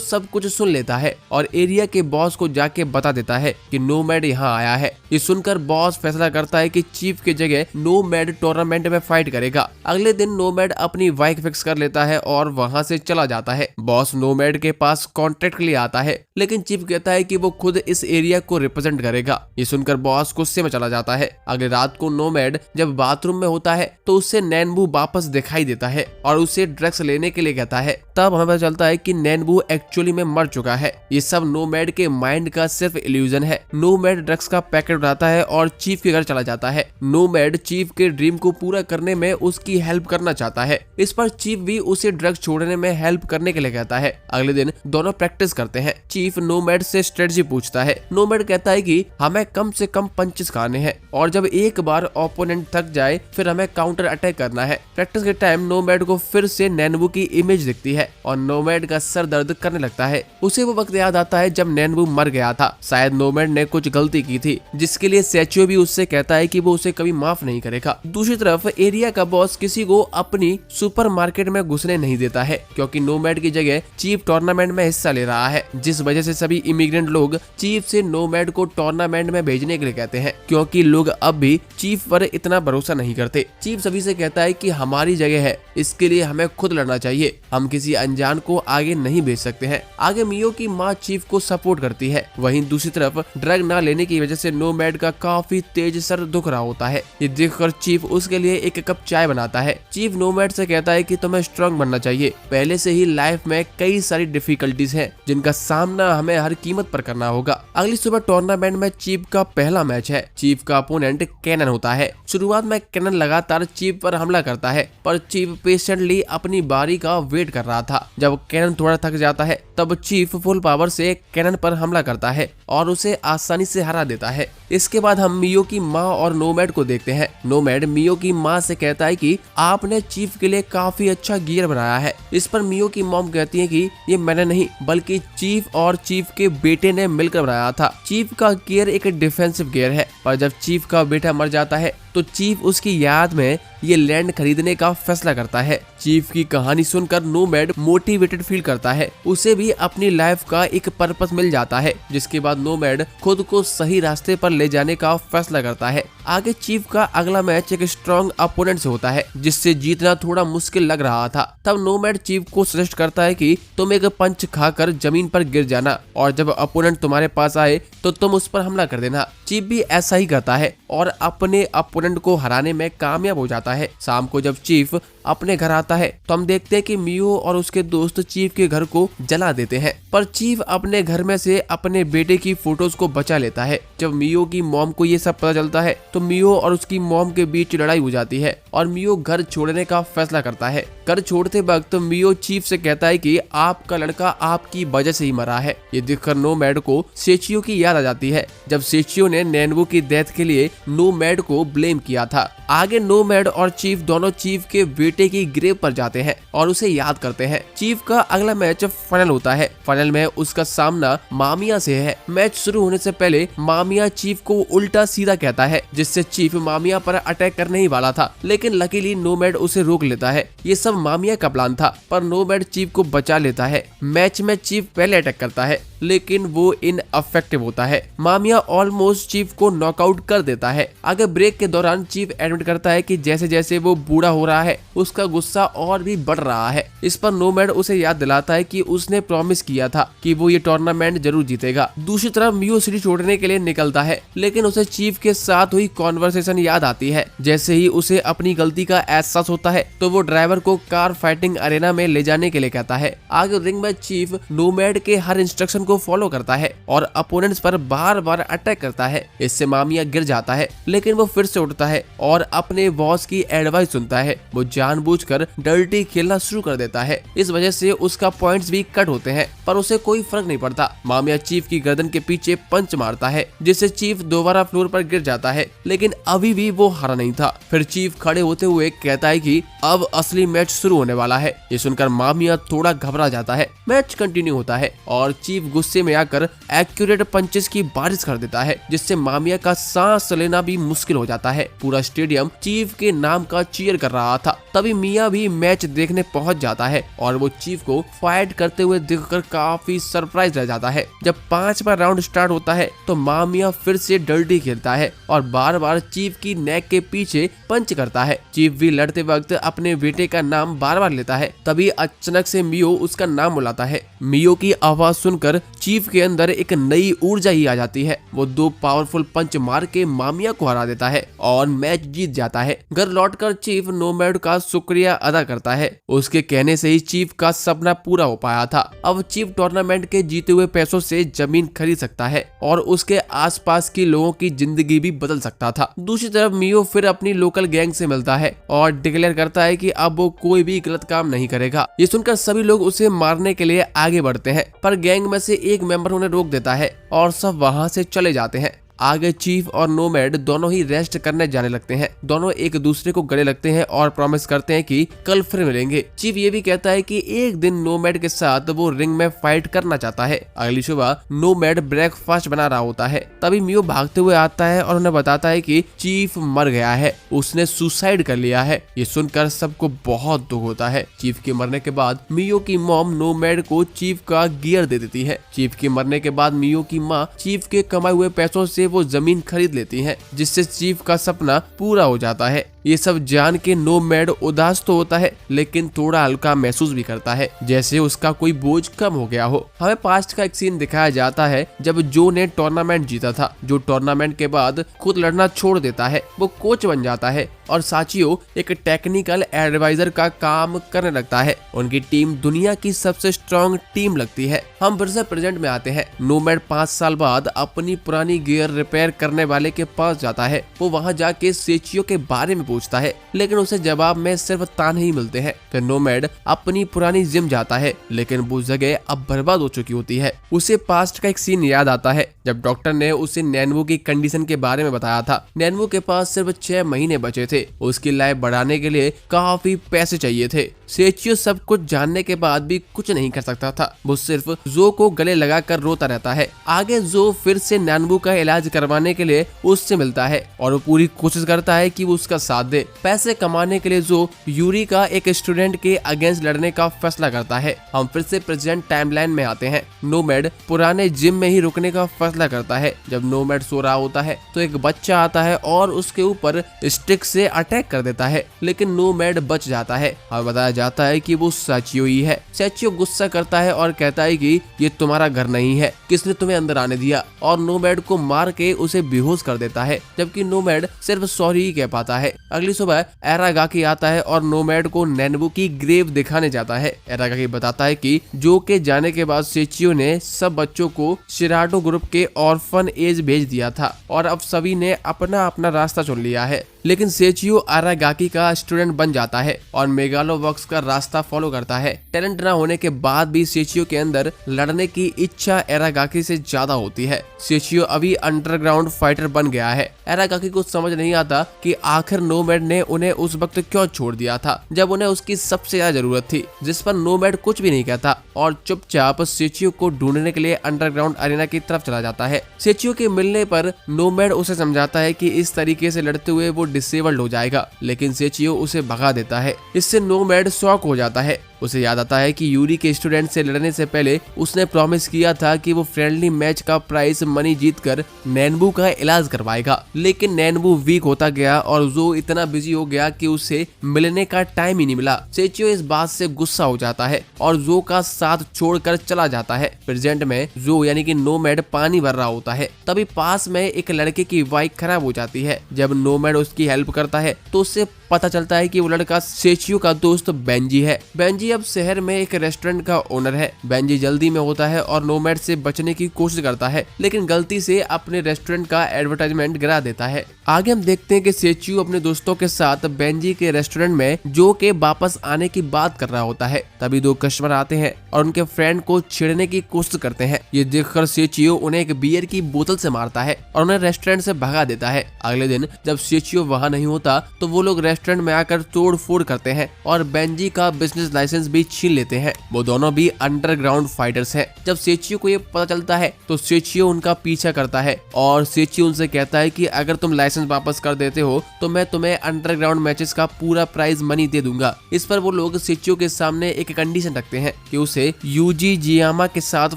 सब कुछ सुन लेता है और एरिया के बॉस को जाके बता देता है कि नोमैड यहाँ आया है। ये सुनकर बॉस फैसला करता है कि चीफ की जगह नोमैड टूर्नामेंट में फाइट करेगा। अगले दिन नोमैड अपनी बाइक फिक्स कर लेता है और वहाँ से चला जाता है। बॉस नोमैड के पास कॉन्ट्रैक्ट के लिए आता है, लेकिन चीफ कहता है कि वो खुद इस एरिया को रिप्रेजेंट करेगा। ये सुनकर बॉस गुस्से में चला जाता है। अगले रात को नोमैड जब बाथरूम में होता है तो उससे नैनबू वापस दिखाई देता है और उसे ड्रग्स लेने के लिए कहता है। तब हमें पता चलता है कि नैनबू एक्चुअली में मर चुका है। ये सब नोमैड के माइंड का सिर्फ इल्यूजन है। नोमैड ड्रग्स का पैकेट उठाता है और चीफ के घर चला जाता है। नोमैड चीफ के ड्रीम को पूरा करने में उसकी हेल्प करना चाहता है। इस पर चीफ भी उसे ड्रग्स छोड़ने में हेल्प करने के लिए कहता है। अगले दिन दोनों प्रैक्टिस करते हैं। चीफ नोमैड से स्ट्रेटजी पूछता है। नोमैड कहता है कि हमें कम से कम पंचेस खाने हैं और जब एक बार ओपोनेंट थक जाए फिर हमें काउंटर अटैक करना है। प्रैक्टिस के टाइम नोमैड को फिर से नैनबू की इमेज दिखती है और नोमैड का सर दर्द करने लगता है। उसे वो वक्त याद आता है जब नैनबू मर गया था। शायद नोमैड ने कुछ गलती की थी, जिसके लिए सैचुओ भी उससे कहता है कि वो उसे कभी माफ नहीं करेगा। दूसरी तरफ एरिया का बॉस किसी को अपनी सुपरमार्केट में घुसने नहीं देता है, क्योंकि नोमैड की जगह चीफ टूर्नामेंट में हिस्सा ले रहा है, जिस वजह से सभी इमिग्रेंट लोग चीफ से नोमैड को टूर्नामेंट में भेजने के लिए कहते हैं, क्योंकि लोग अब भी चीफ पर इतना भरोसा नहीं करते। चीफ सभी से कहता है कि हमारी जगह है, इसके लिए हमें खुद लड़ना चाहिए, हम किसी अनजान को आगे नहीं भेज सकते हैं। आगे मियो की माँ चीफ को सपोर्ट करती है। वहीं दूसरी तरफ ड्रग ना लेने की वजह से नोमैड का काफी तेज सर दुख रहा होता है। ये देखकर चीफ उसके लिए एक कप चाय बनाता है। चीफ नोमैड से कहता है कि तुम्हें स्ट्रांग बनना चाहिए, पहले से ही लाइफ में कई सारी डिफिकल्टीज हैं जिनका सामना हमें हर कीमत पर करना होगा। अगली सुबह टूर्नामेंट में चीफ का पहला मैच है। चीफ का अपोनेंट कैनन होता है। शुरुआत में कैनन लगातार चीफ पर हमला करता है, पर चीफ पेशेंटली अपनी बारी का वेट कर रहा था। जब कैनन थोड़ा थक जाता है तब चीफ फुल पावर से कैनन पर हमला करता है और उसे आसानी से हरा देता है। इसके बाद हम मियो की माँ और नोमैड को देखते हैं। नोमैड मियो की माँ से कहता है कि आपने चीफ के लिए काफी अच्छा गियर बनाया है। इस पर मियो की मॉम कहती है कि ये मैंने नहीं बल्कि चीफ और चीफ के बेटे ने मिलकर बनाया था। चीफ का गियर एक डिफेंसिव गियर है, पर जब चीफ का बेटा मर जाता है तो चीफ उसकी याद में ये लैंड खरीदने का फैसला करता है। चीफ की कहानी सुनकर नोमैड मोटिवेटेड फील करता है। उसे भी अपनी लाइफ का एक पर्पस मिल जाता है, जिसके बाद नोमैड खुद को सही रास्ते पर ले जाने का फैसला करता है। आगे चीफ का अगला मैच एक स्ट्रॉन्ग अपोनेंट से होता है, जिससे जीतना थोड़ा मुश्किल लग रहा था। तब नोमैड चीफ को सजेस्ट करता है कि तुम एक पंच खाकर जमीन पर गिर जाना और जब अपोनेंट तुम्हारे पास आए तो तुम उस पर हमला कर देना। चीफ भी ऐसा ही करता है और अपने अपोनेंट को हराने में कामयाब हो जाता है। शाम को जब चीफ अपने घर आता है तो हम देखते हैं कि मियो और उसके दोस्त चीफ के घर को जला देते हैं, पर चीफ अपने घर में से अपने बेटे की फोटोज को बचा लेता है। जब मियो की मॉम को ये सब पता चलता है तो मियो और उसकी मॉम के बीच लड़ाई हो जाती है और मियो घर छोड़ने का फैसला करता है। घर छोड़ते वक्त मियो चीफ से कहता है कि आपका लड़का आपकी वजह से ही मरा है। ये देखकर नोमैड को सेचियो की याद आ जाती है, जब सेचियो ने नैनवू की डेथ के लिए नोमैड को ब्लेम किया था। आगे नोमैड और चीफ दोनों चीफ के बेटे की ग्रेव पर जाते हैं और उसे याद करते हैं। चीफ का अगला मैच फाइनल होता है। फाइनल में उसका सामना मामिया से है। मैच शुरू होने से पहले मामिया चीफ को उल्टा सीधा कहता है, जिससे चीफ मामिया पर अटैक करने ही वाला था, लेकिन लकीली नोमैड उसे रोक लेता है। ये सब मामिया का प्लान था, पर नोमैड चीफ को बचा लेता है। मैच में चीफ पहले अटैक करता है, लेकिन वो इनअफेक्टिव होता है। मामिया ऑलमोस्ट चीफ को नॉकआउट कर देता है। आगे ब्रेक के दौरान चीफ एडमिट करता है कि जैसे जैसे वो बूढ़ा हो रहा है उसका गुस्सा और भी बढ़ रहा है। इस पर नोमैड उसे याद दिलाता है कि उसने प्रॉमिस किया था कि वो ये टूर्नामेंट जरूर जीतेगा। दूसरी तरफ मियो सिटी छोड़ने के लिए निकलता है, लेकिन उसे चीफ के साथ हुई कॉन्वर्सेशन याद आती है। जैसे ही उसे अपनी गलती का एहसास होता है तो वो ड्राइवर को कार फाइटिंग अरेना में ले जाने के लिए कहता है। आगे रिंग में चीफ नोमैड के हर इंस्ट्रक्शन को फॉलो करता है और अपोनेंट्स पर बार बार अटैक करता है। इससे मामिया गिर जाता है, लेकिन वो फिर से उठता है और अपने बॉस की एडवाइस सुनता है। वो जानबूझकर डर्टी खेलना शुरू कर देता है। इस वजह से उसका पॉइंट्स भी कट होते हैं, पर उसे कोई फर्क नहीं पड़ता। मामिया चीफ की गर्दन के पीछे पंच मारता है, जिससे चीफ दोबारा फ्लोर पर गिर जाता है, लेकिन अभी भी वो हारा नहीं था। फिर चीफ खड़े होते हुए कहता है कि अब असली मैच शुरू होने वाला है। ये सुनकर मामिया थोड़ा घबरा जाता है। मैच कंटिन्यू होता है और चीफ गुस्से में आकर एक्यूरेट पंचेस की बारिश कर देता है, जिससे मामिया का सांस लेना भी मुश्किल हो जाता है। पूरा स्टेडियम चीफ के नाम का चीयर कर रहा था। तभी मिया भी मैच देखने पहुंच जाता है और वो चीफ को फाइट करते हुए देखकर काफी सरप्राइज रह जाता है। जब 5वां राउंड स्टार्ट होता है तो मामिया फिर से डर्टी खेलता है और बार बार चीफ की नेक के पीछे पंच करता है। चीफ भी लड़ते वक्त अपने बेटे का नाम बार बार लेता है। तभी अचानक से मियो उसका नाम बुलाता है। मियो की आवाज सुनकर चीफ के अंदर एक नई ऊर्जा ही आ जाती है। वो 2 पावरफुल पंच मार के मामिया को हरा देता है और मैच जीत जाता है। घर लौटकर चीफ नोमैड का शुक्रिया अदा करता है। उसके कहने से ही चीफ का सपना पूरा हो पाया था। अब चीफ टूर्नामेंट के जीते हुए पैसों से जमीन खरीद सकता है और उसके आसपास के लोगों की जिंदगी भी बदल सकता था। दूसरी तरफ मियो फिर अपनी लोकल गैंग से मिलता है और डिक्लेयर करता है कि अब वो कोई भी गलत काम नहीं करेगा। ये सुनकर सभी लोग उसे मारने के लिए आगे बढ़ते हैं, पर गैंग में से एक मेंबर उन्हें रोक देता है और सब वहां से चले जाते हैं। आगे चीफ और नोमैड दोनों ही रेस्ट करने जाने लगते हैं। दोनों एक दूसरे को गले लगते हैं और प्रॉमिस करते हैं कि कल फिर मिलेंगे। चीफ ये भी कहता है कि एक दिन नोमैड के साथ वो रिंग में फाइट करना चाहता है। अगली सुबह नोमैड ब्रेकफास्ट बना रहा होता है। तभी मियो भागते हुए आता है और उन्हें बताता है कि चीफ मर गया है, उसने सुसाइड कर लिया है। ये सुनकर सबको बहुत दुख होता है। चीफ के मरने के बाद मियो की मॉम नोमैड को चीफ का गियर दे देती है। चीफ के मरने के बाद मियो की माँ चीफ के कमाए हुए पैसों से वो जमीन खरीद लेती हैं, जिससे चीफ का सपना पूरा हो जाता है। ये सब जान के नोमैड उदास तो होता है, लेकिन थोड़ा हल्का महसूस भी करता है, जैसे उसका कोई बोझ कम हो गया हो। हमें पास्ट का एक सीन दिखाया जाता है जब जो ने टूर्नामेंट जीता था। जो टूर्नामेंट के बाद खुद लड़ना छोड़ देता है, वो कोच बन जाता है और साचियो एक टेक्निकल एडवाइजर का काम करने लगता है। उनकी टीम दुनिया की सबसे स्ट्रॉन्ग टीम लगती है। हम फिर से प्रेजेंट में आते हैं। नोमैड 5 साल बाद अपनी पुरानी गियर रिपेयर करने वाले के पास जाता है। वो वहाँ जाके सेचियो के बारे में पूछता है, लेकिन उसे जवाब में सिर्फ ताने ही मिलते हैं। फिर नोमैड अपनी पुरानी जिम जाता है, लेकिन वो जगह अब बर्बाद हो चुकी होती है। उसे पास्ट का एक सीन याद आता है जब डॉक्टर ने उसे नैनवू की कंडीशन के बारे में बताया था। नैनवू के पास सिर्फ 6 महीने बचे थे। उसकी लाइफ बढ़ाने के लिए काफी पैसे चाहिए थे। सेचियो सब कुछ जानने के बाद भी कुछ नहीं कर सकता था। वो सिर्फ जो को गले लगाकर रोता रहता है। आगे जो फिर से नैनवू का इलाज करवाने के लिए उससे मिलता है और वो पूरी कोशिश करता है कि वो उसका साथ दे। पैसे कमाने के लिए जो यूरी का एक स्टूडेंट के अगेंस्ट लड़ने का फैसला करता है। हम फिर से प्रेजेंट टाइमलाइन में आते हैं। नोमैड पुराने जिम में ही रुकने का फैसला करता है। जब नोमैड सो रहा होता है तो एक बच्चा आता है और उसके ऊपर स्टिक से अटैक कर देता है, लेकिन नोमैड बच जाता है। हमें बताया जाता है कि वो साचियो ही है। साचियो गुस्सा करता है और कहता है कि ये तुम्हारा घर नहीं है, किसने तुम्हें अंदर आने दिया, और नोमैड को मार के उसे बेहोश कर देता है। जबकि नोमैड सिर्फ सॉरी ही कह पाता है। अगली सुबह एरागाकी आता है और नोमैड को नैनबू की ग्रेव दिखाने जाता है। एरागाकी बताता है कि जो के जाने के बाद सेचियो ने सब बच्चों को शिराटो ग्रुप के ऑर्फन एज भेज दिया था और अब सभी ने अपना अपना रास्ता चुन लिया है। लेकिन सेचियो आरागाकी का स्टूडेंट बन जाता है और मेगालोबॉक्स का रास्ता फॉलो करता है। टैलेंट न होने के बाद भी सेचियो के अंदर लड़ने की इच्छा एरागाकी से ज्यादा होती है। सेचियो अभी अंडरग्राउंड फाइटर बन गया है। एरागाकी को समझ नहीं आता कि आखिर नोमैड ने उन्हें उस वक्त क्यों छोड़ दिया था जब उन्हें उसकी सबसे ज्यादा जरूरत थी, जिस पर नोमैड कुछ भी नहीं कहता और चुपचाप सेचियो को ढूंढने के लिए अंडरग्राउंड अरेना की तरफ चला जाता है। सेचियो के मिलने पर नोमैड उसे समझाता है कि इस तरीके से लड़ते हुए वो डिसेबल्ड हो जाएगा, लेकिन सेचियो उसे भगा देता है। इससे नोमैड शॉक हो जाता है। उसे याद आता है कि यूरी के स्टूडेंट से लड़ने से पहले उसने प्रॉमिस किया था कि वो फ्रेंडली मैच का प्राइस मनी जीतकर नैनबू का इलाज करवाएगा, लेकिन नैनबू वीक होता गया और जो इतना बिजी हो गया कि उसे मिलने का टाइम ही नहीं मिला। सेचियो इस बात से गुस्सा हो जाता है और जो का साथ छोड़कर चला जाता है। प्रेजेंट में जो यानी कि नोमैड पानी भर रहा होता है, तभी पास में एक लड़के की बाइक खराब हो जाती है। जब नोमैड उसकी हेल्प करता है तो उससे पता चलता है कि वो लड़का सेचियो का दोस्त बेंजी है। बेंजी अब शहर में एक रेस्टोरेंट का ओनर है। बेंजी जल्दी में होता है और नोमैड से बचने की कोशिश करता है, लेकिन गलती से अपने रेस्टोरेंट का एडवर्टाइजमेंट गिरा देता है। आगे हम देखते हैं कि सेचियो अपने दोस्तों के साथ बेंजी के रेस्टोरेंट में जो के वापस आने की बात कर रहा होता है। तभी दो कस्टमर आते हैं और उनके फ्रेंड को छेड़ने की कोशिश करते हैं। ये देखकर सेचियो उन्हें एक बियर की बोतल से मारता है और उन्हें रेस्टोरेंट से भगा देता है। अगले दिन जब सेचियो वहाँ नहीं होता तो वो लोग रेस्टोरेंट में आकर तोड़ फोड़ करते हैं और बेंजी का बिजनेस लाइसेंस भी छीन लेते हैं। वो दोनों भी अंडरग्राउंड फाइटर्स हैं। जब सेचियो को ये पता चलता है तो सेचियो उनका पीछा करता है और सेचियो उनसे कहता है कि अगर तुम लाइसेंस वापस कर देते हो तो मैं तुम्हें अंडरग्राउंड मैचेस का पूरा प्राइज मनी दे दूंगा। इस पर वो लोग सेचियो के सामने एक कंडीशन रखते हैं कि उसे यूजी जियामा के साथ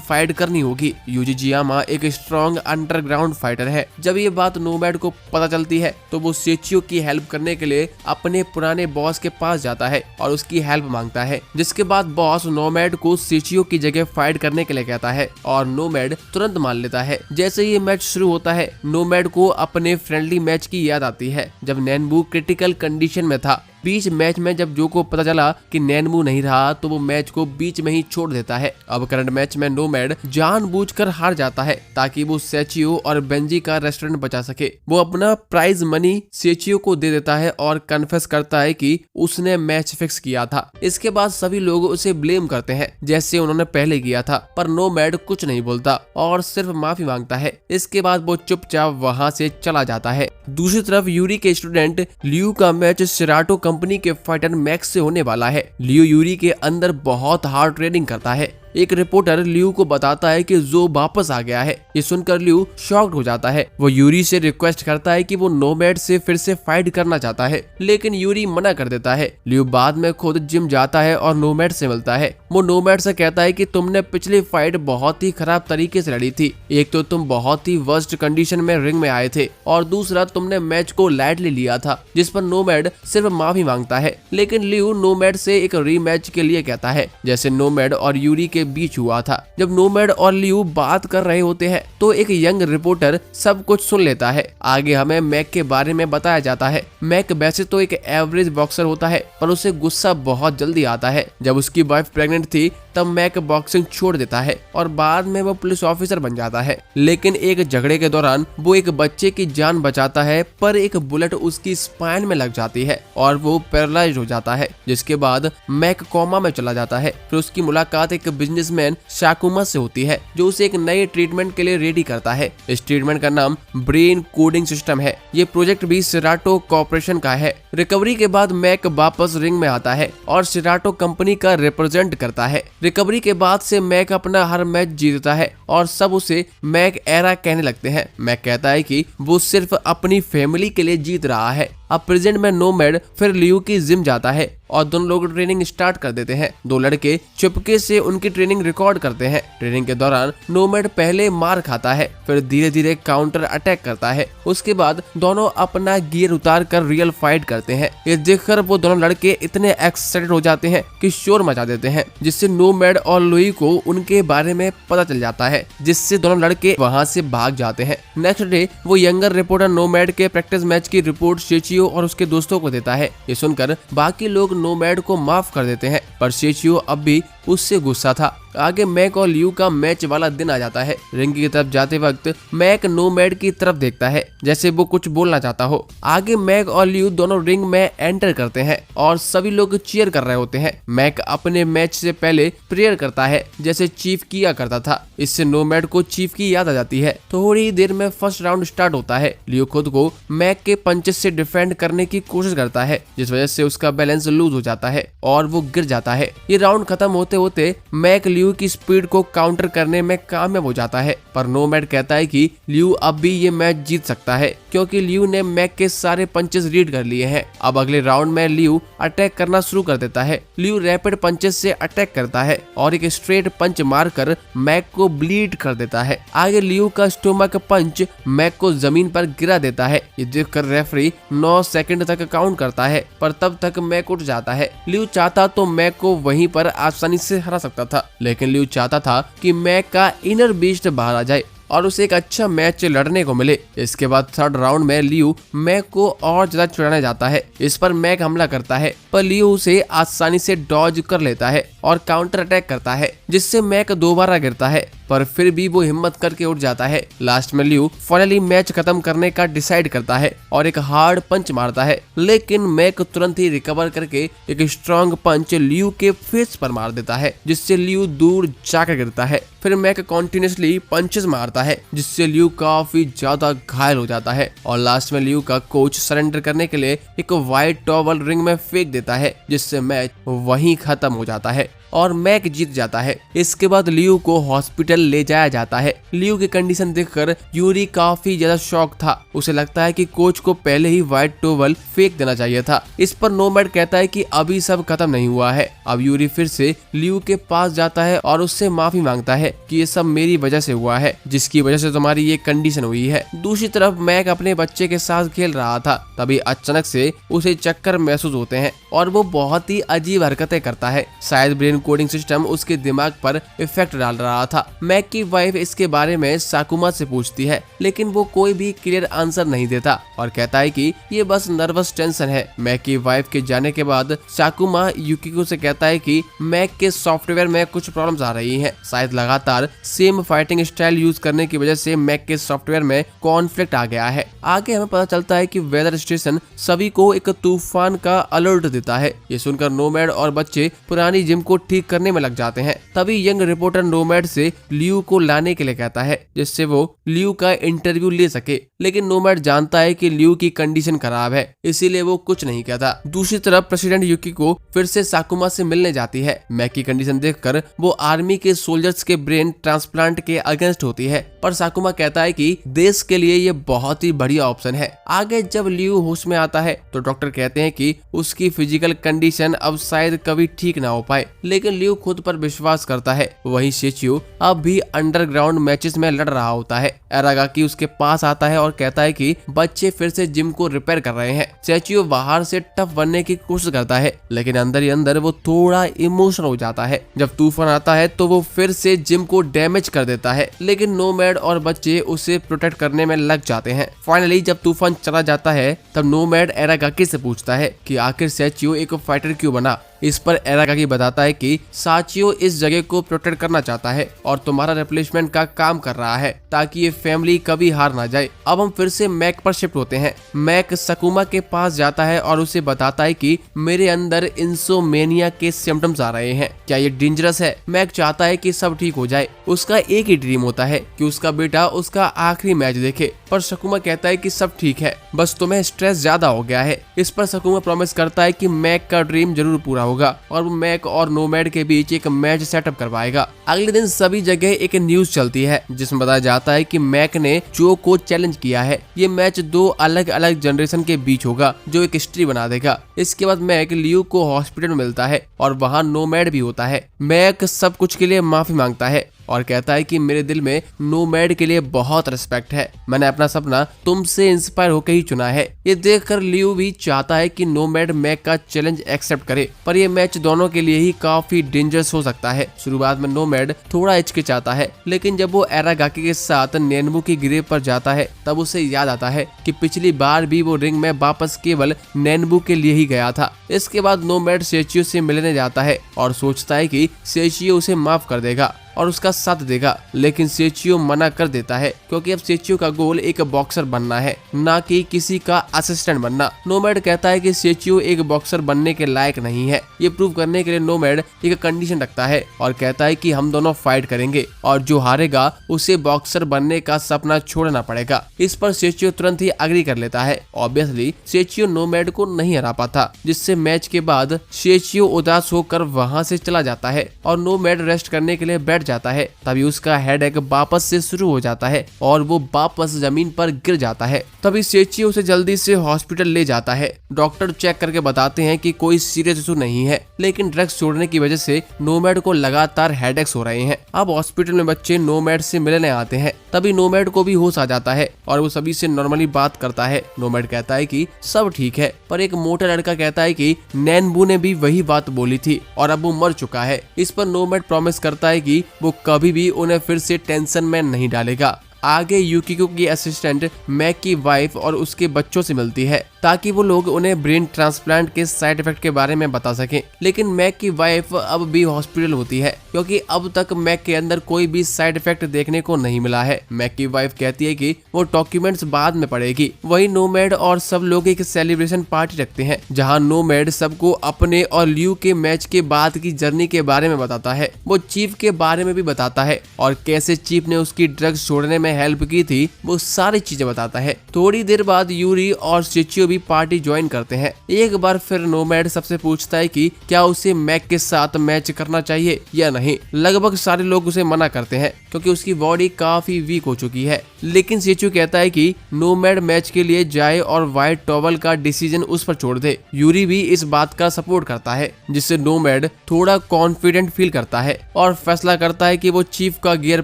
फाइट करनी होगी। यूजी जियामा एक स्ट्रॉन्ग अंडरग्राउंड फाइटर है। जब ये बात नोमैड को पता चलती है तो वो सेचियो की हेल्प करने के लिए अपने पुराने बॉस के पास जाता है और उसकी हेल्प मांगता है, जिसके बाद बॉस नोमैड को सेचियो की जगह फाइट करने के लिए कहता है और नोमैड तुरंत मान लेता है। जैसे ये मैच शुरू होता है नोमैड को अपने फ्रेंडली मैच की याद आती है जब नैनबू क्रिटिकल कंडीशन में था। बीच मैच में जब जो को पता चला कि नैनबू नहीं रहा तो वो मैच को बीच में ही छोड़ देता है। अब करंट मैच में नोमैड जानबूझकर हार जाता है ताकि वो सेचियो और बेंजी का रेस्टोरेंट बचा सके। वो अपना प्राइज मनी सेचियो को दे देता है और कन्फेस करता है कि उसने मैच फिक्स किया था। इसके बाद सभी लोग उसे ब्लेम करते हैं जैसे उन्होंने पहले किया था, पर नोमैड कुछ नहीं बोलता और सिर्फ माफी मांगता है। इसके बाद वो चुपचाप वहाँ से चला जाता है। दूसरी तरफ यूरी के स्टूडेंट लियू का मैच शिराटो कंपनी के फाइटर मैक्स से होने वाला है। लियू यूरी के अंदर बहुत हार्ड ट्रेनिंग करता है। एक रिपोर्टर लियू को बताता है कि जो वापस आ गया है। ये सुनकर लियू शॉक्ड हो जाता है। वो यूरी से रिक्वेस्ट करता है कि वो नोमैड से फिर से फाइट करना चाहता है, लेकिन यूरी मना कर देता है। लियू बाद में खुद जिम जाता है और नोमैड से मिलता है। वो नोमैड से कहता है कि तुमने पिछली फाइट बहुत ही खराब तरीके से लड़ी थी। एक तो तुम बहुत ही वर्स्ट कंडीशन में रिंग में आए थे और दूसरा तुमने मैच को लाइटली लिया था, जिस पर नोमैड सिर्फ माफी मांगता है। लेकिन लियू नोमैड से एक रीमैच के लिए कहता है, जैसे नोमैड और यूरी के बीच हुआ था। जब नोमैड और लियू बात कर रहे होते हैं तो एक यंग रिपोर्टर सब कुछ सुन लेता है। आगे हमें मैक के बारे में बताया जाता है। मैक वैसे तो एक एवरेज बॉक्सर होता है, पर उसे गुस्सा बहुत जल्दी आता है। जब उसकी वाइफ प्रेग्नेंट थी तब मैक बॉक्सिंग छोड़ देता है और बाद में वो पुलिस ऑफिसर बन जाता है। लेकिन एक झगड़े के दौरान वो एक बच्चे की जान बचाता है, पर एक बुलेट उसकी स्पाइन में लग जाती है और वो पैरालाइज हो जाता है, जिसके बाद मैक कोमा में चला जाता है। फिर उसकी मुलाकात एक बिजनेसमैन शाकुमा से होती है जो उसे एक नए ट्रीटमेंट के लिए रेडी करता है। इस ट्रीटमेंट का नाम ब्रेन कोडिंग सिस्टम है। ये प्रोजेक्ट भी शिराटो कॉर्पोरेशन का है। रिकवरी के बाद मैक वापस रिंग में आता है और शिराटो कंपनी का रिप्रेजेंट करता है। रिकवरी के बाद से मैक अपना हर मैच जीतता है और सब उसे मैक एरा कहने लगते हैं। मैक कहता है कि वो सिर्फ अपनी फैमिली के लिए जीत रहा है। अब प्रेजेंट में नोमैड फिर लियू की जिम जाता है और दोनों लोग ट्रेनिंग स्टार्ट कर देते हैं। दो लड़के चुपके से उनकी ट्रेनिंग रिकॉर्ड करते हैं। ट्रेनिंग के दौरान नोमैड पहले मार खाता है, फिर धीरे धीरे काउंटर अटैक करता है। उसके बाद दोनों अपना गियर उतार कर रियल फाइट करते हैं। ये देखकर वो दोनों लड़के इतने एक्साइटेड हो जाते हैं कि शोर मचा देते हैं, जिससे नोमैड और लुई को उनके बारे में पता चल जाता है, जिससे दोनों लड़के वहाँ से भाग जाते हैं। नेक्स्ट डे वो यंगर रिपोर्टर नोमैड के प्रैक्टिस मैच की रिपोर्ट शेची सेचियो और उसके दोस्तों को देता है। ये सुनकर बाकी लोग नोमैड को माफ कर देते हैं, पर सेचियो अब भी उससे गुस्सा था। आगे मैक और लियू का मैच वाला दिन आ जाता है। रिंग की तरफ जाते वक्त मैक नोमैड की तरफ देखता है जैसे वो कुछ बोलना चाहता हो। आगे मैक और लियू दोनों रिंग में एंटर करते हैं और सभी लोग चीयर कर रहे होते हैं। मैक अपने मैच से पहले प्रेयर करता है जैसे चीफ किया करता था। इससे नोमैड को चीफ की याद आ जाती है। थोड़ी देर में फर्स्ट राउंड स्टार्ट होता है। लियू खुद को मैक के पंचेस से डिफेंड करने की कोशिश करता है, जिस वजह से उसका बैलेंस लूज हो जाता है और वो गिर जाता है। ये राउंड खत्म होते होते मैक लियू की स्पीड को काउंटर करने में कामयाब हो जाता है, पर नोमैड कहता है कि लियू अब भी ये मैच जीत सकता है क्योंकि लियू ने मैक के सारे पंचेस रीड कर लिए हैं। अब अगले राउंड में लियू अटैक करना शुरू कर देता है। लियू रैपिड पंचेस से अटैक करता है और एक स्ट्रेट पंच मारकर मैक को ब्लीड कर देता है। आगे लियू का स्टोमक पंच मैक को जमीन पर गिरा देता है। ये देखकर रेफरी 9 सेकंड तक काउंट करता है, पर तब तक मैक उठ जाता है। लियू चाहता तो मैक को वहीं पर आसानी से हरा सकता था, लेकिन लियू चाहता था कि मैक का इनर बीस्ट बाहर आ जाए और उसे एक अच्छा मैच लड़ने को मिले। इसके बाद थर्ड राउंड में लियू मैक को और ज्यादा चिढ़ाने जाता है। इस पर मैक हमला करता है, पर लियू उसे आसानी से डॉज कर लेता है और काउंटर अटैक करता है, जिससे मैक दोबारा गिरता है, पर फिर भी वो हिम्मत करके उठ जाता है। लास्ट में लियू फाइनली मैच खत्म करने का डिसाइड करता है और एक हार्ड पंच मारता है, लेकिन मैक तुरंत ही रिकवर करके एक स्ट्रॉन्ग पंच लियू के फेस पर मार देता है, जिससे लियू दूर जाकर गिरता है। फिर मैक कॉन्टिन्यूसली पंचेस मारता है, जिससे लियू काफी ज्यादा घायल हो जाता है और लास्ट में लियू का कोच सरेंडर करने के लिए एक व्हाइट टॉवल रिंग में फेंक देता है, जिससे मैच वहीं खत्म हो जाता है और मैक जीत जाता है। इसके बाद लियू को हॉस्पिटल ले जाया जाता है। लियू की कंडीशन देखकर यूरी काफी ज्यादा शॉक था। उसे लगता है कि कोच को पहले ही व्हाइट टॉवल फेंक देना चाहिए था। इस पर नोमैड कहता है कि अभी सब खत्म नहीं हुआ है। अब यूरी फिर से लियू के पास जाता है और उससे माफी मांगता है कि ये सब मेरी वजह से हुआ है, जिसकी वजह से तुम्हारी ये कंडीशन हुई है। दूसरी तरफ मैक अपने बच्चे के साथ खेल रहा था, तभी अचानक से उसे चक्कर महसूस होते हैं और वो बहुत ही अजीब हरकतें करता है। शायद ब्रेन कोडिंग सिस्टम उसके दिमाग पर इफेक्ट डाल रहा था। मैक की वाइफ इसके बारे में साकुमा से पूछती है, लेकिन वो कोई भी क्लियर आंसर नहीं देता और कहता है कि ये बस नर्वस टेंशन है। मैक की वाइफ के जाने के बाद साकुमा युकिको से कहता है कि मैक के सॉफ्टवेयर में कुछ प्रॉब्लम्स आ रही हैं। शायद लगातार सेम फाइटिंग स्टाइल यूज करने की वजह से मैक के सॉफ्टवेयर में कॉन्फ्लिक्ट आ गया है। आगे हमें पता चलता है कि वेदर स्टेशन सभी को एक तूफान का अलर्ट देता है। ये सुनकर नोमैड और बच्चे पुरानी जिम को ठीक करने में लग जाते हैं। तभी यंग रिपोर्टर नोमैड से लियू को लाने के लिए कहता है, जिससे वो लियू का इंटरव्यू ले सके, लेकिन नोमैड जानता है कि लियू की कंडीशन खराब है, इसीलिए वो कुछ नहीं कहता। दूसरी तरफ प्रेसिडेंट युकिको फिर से साकुमा से मिलने जाती है। मैक की कंडीशन देखकर वो आर्मी के सोल्जर्स के ब्रेन ट्रांसप्लांट के अगेंस्ट होती है, पर साकुमा कहता है कि देश के लिए ये बहुत ही बढ़िया ऑप्शन है। आगे जब लियू होश में आता है तो डॉक्टर कहते हैं कि उसकी फिजिकल कंडीशन अब शायद कभी ठीक ना हो पाए, लेकिन लियू खुद पर विश्वास करता है। वहीं सेचियो अब भी अंडरग्राउंड मैचेस में लड़ रहा होता है। एरागाकी उसके पास आता है और कहता है कि बच्चे फिर से जिम को रिपेयर कर रहे हैं। सेचियो बाहर से टफ बनने की कोशिश करता है, लेकिन अंदर ही अंदर वो थोड़ा इमोशनल हो जाता है। जब तूफान आता है तो वो फिर से जिम को डैमेज कर देता है, लेकिन नोमैड और बच्चे उसे प्रोटेक्ट करने में लग जाते हैं। फाइनली जब तूफान चला जाता है तब नोमैड एरागाकी से पूछता है कि आखिर सेचियो एक फाइटर क्यों बना। इस पर एरागाकी बताता है कि साचियो इस जगह को प्रोटेक्ट करना चाहता है और तुम्हारा रिप्लेसमेंट का काम कर रहा है ताकि ये फैमिली कभी हार ना जाए। अब हम फिर से मैक पर शिफ्ट होते हैं। मैक साकुमा के पास जाता है और उसे बताता है कि मेरे अंदर इंसोमेनिया के सिम्टम्स आ रहे हैं, क्या ये डेंजरस है। मैक चाहता है कि सब ठीक हो जाए। उसका एक ही ड्रीम होता है कि उसका बेटा उसका आखिरी मैच देखे, पर साकुमा कहता है कि सब ठीक है, बस तुम्हें स्ट्रेस ज्यादा हो गया है। इस पर साकुमा प्रॉमिस करता है कि मैक का ड्रीम जरूर पूरा होगा और वो मैक और नोमैड के बीच एक मैच सेटअप करवाएगा। अगले दिन सभी जगह एक न्यूज चलती है जिसमें बताया जाता है कि मैक ने जो को चैलेंज किया है। ये मैच 2 अलग अलग जनरेशन के बीच होगा जो एक हिस्ट्री बना देगा। इसके बाद मैक लियू को हॉस्पिटल में मिलता है और वहाँ नोमैड भी होता है। मैक सब कुछ के लिए माफी मांगता है और कहता है कि मेरे दिल में नोमैड के लिए बहुत रिस्पेक्ट है, मैंने अपना सपना तुमसे इंस्पायर होकर ही चुना है। ये देखकर लियू भी चाहता है कि नोमैड मैक का चैलेंज एक्सेप्ट करे, पर ये मैच दोनों के लिए ही काफी डेंजरस हो सकता है। शुरुआत में नोमैड थोड़ा हिचकिचाता है, लेकिन जब वो एरागाकी के साथ नेनबू की ग्रेव पर जाता है तब उसे याद आता है कि पिछली बार भी वो रिंग में वापस केवल नेनबू के लिए ही गया था। इसके बाद नोमैड सेचियो से मिलने जाता है और सोचता है कि सेचियो उसे माफ कर देगा और उसका साथ देगा, लेकिन सेचियो मना कर देता है क्योंकि अब सेचियो का गोल एक बॉक्सर बनना है, ना कि किसी का असिस्टेंट बनना। नोमैड कहता है कि सेचियो एक बॉक्सर बनने के लायक नहीं है। ये प्रूव करने के लिए नोमैड एक कंडीशन रखता है और कहता है कि हम दोनों फाइट करेंगे और जो हारेगा उसे बॉक्सर बनने का सपना छोड़ना पड़ेगा। इस पर सेचियो तुरंत ही अग्री कर लेता है। ऑब्वियसली सेचियो नोमैड को नहीं हरा पाता, जिससे मैच के बाद सेचियो उदास होकर वहाँ से चला जाता है और नोमैड रेस्ट करने के लिए बैठ जाता है। तभी उसका हेडेक वापस से शुरू हो जाता है और वो वापस जमीन पर गिर जाता है। तभी सेचियो उसे जल्दी से हॉस्पिटल ले जाता है। डॉक्टर चेक करके बताते हैं कि कोई सीरियस इशू नहीं है, लेकिन ड्रग्स छोड़ने की वजह से नोमैड को लगातार हेडेक्स हो रहे हैं। अब हॉस्पिटल में बच्चे नोमैड से मिलने आते हैं। तभी नोमैड को भी होश आ जाता है और वो सभी से नॉर्मली बात करता है। नोमैड कहता है कि सब ठीक है, पर एक मोटा लड़का कहता है कि नेनबू ने भी वही बात बोली थी और अब वो मर चुका है। इस पर नोमैड प्रॉमिस करता है कि वो कभी भी उन्हें फिर से टेंशन में नहीं डालेगा। आगे यूकिको की असिस्टेंट मैक की वाइफ और उसके बच्चों से मिलती है ताकि वो लोग उन्हें ब्रेन ट्रांसप्लांट के साइड इफेक्ट के बारे में बता सकें, लेकिन मैक की वाइफ अब भी हॉस्पिटल होती है क्योंकि अब तक मैक के अंदर कोई भी साइड इफेक्ट देखने को नहीं मिला है। मैक की वाइफ कहती है कि वो डॉक्यूमेंट्स बाद में पढ़ेगी। वही नोमैड और सब लोग एक सेलिब्रेशन पार्टी रखते हैं जहाँ नोमैड सबको अपने और लियू के मैच के बाद की जर्नी के बारे में बताता है। वो चीफ के बारे में भी बताता है और कैसे चीफ ने उसकी ड्रग्स छोड़ने में हेल्प की थी, वो सारी चीजें बताता है। थोड़ी देर बाद यूरी और सेचियो भी पार्टी ज्वाइन करते हैं। एक बार फिर नोमैड सबसे पूछता है कि क्या उसे मैक के साथ मैच करना चाहिए या नहीं। लगभग सारे लोग उसे मना करते हैं क्योंकि उसकी बॉडी काफी वीक हो चुकी है, लेकिन सेचियो कहता है कि नोमैड मैच के लिए जाए और व्हाइट टॉवल का डिसीजन उस पर छोड़ दे। यूरी भी इस बात का सपोर्ट करता है, जिससे नोमैड थोड़ा कॉन्फिडेंट फील करता है और फैसला करता है कि वो चीफ का गियर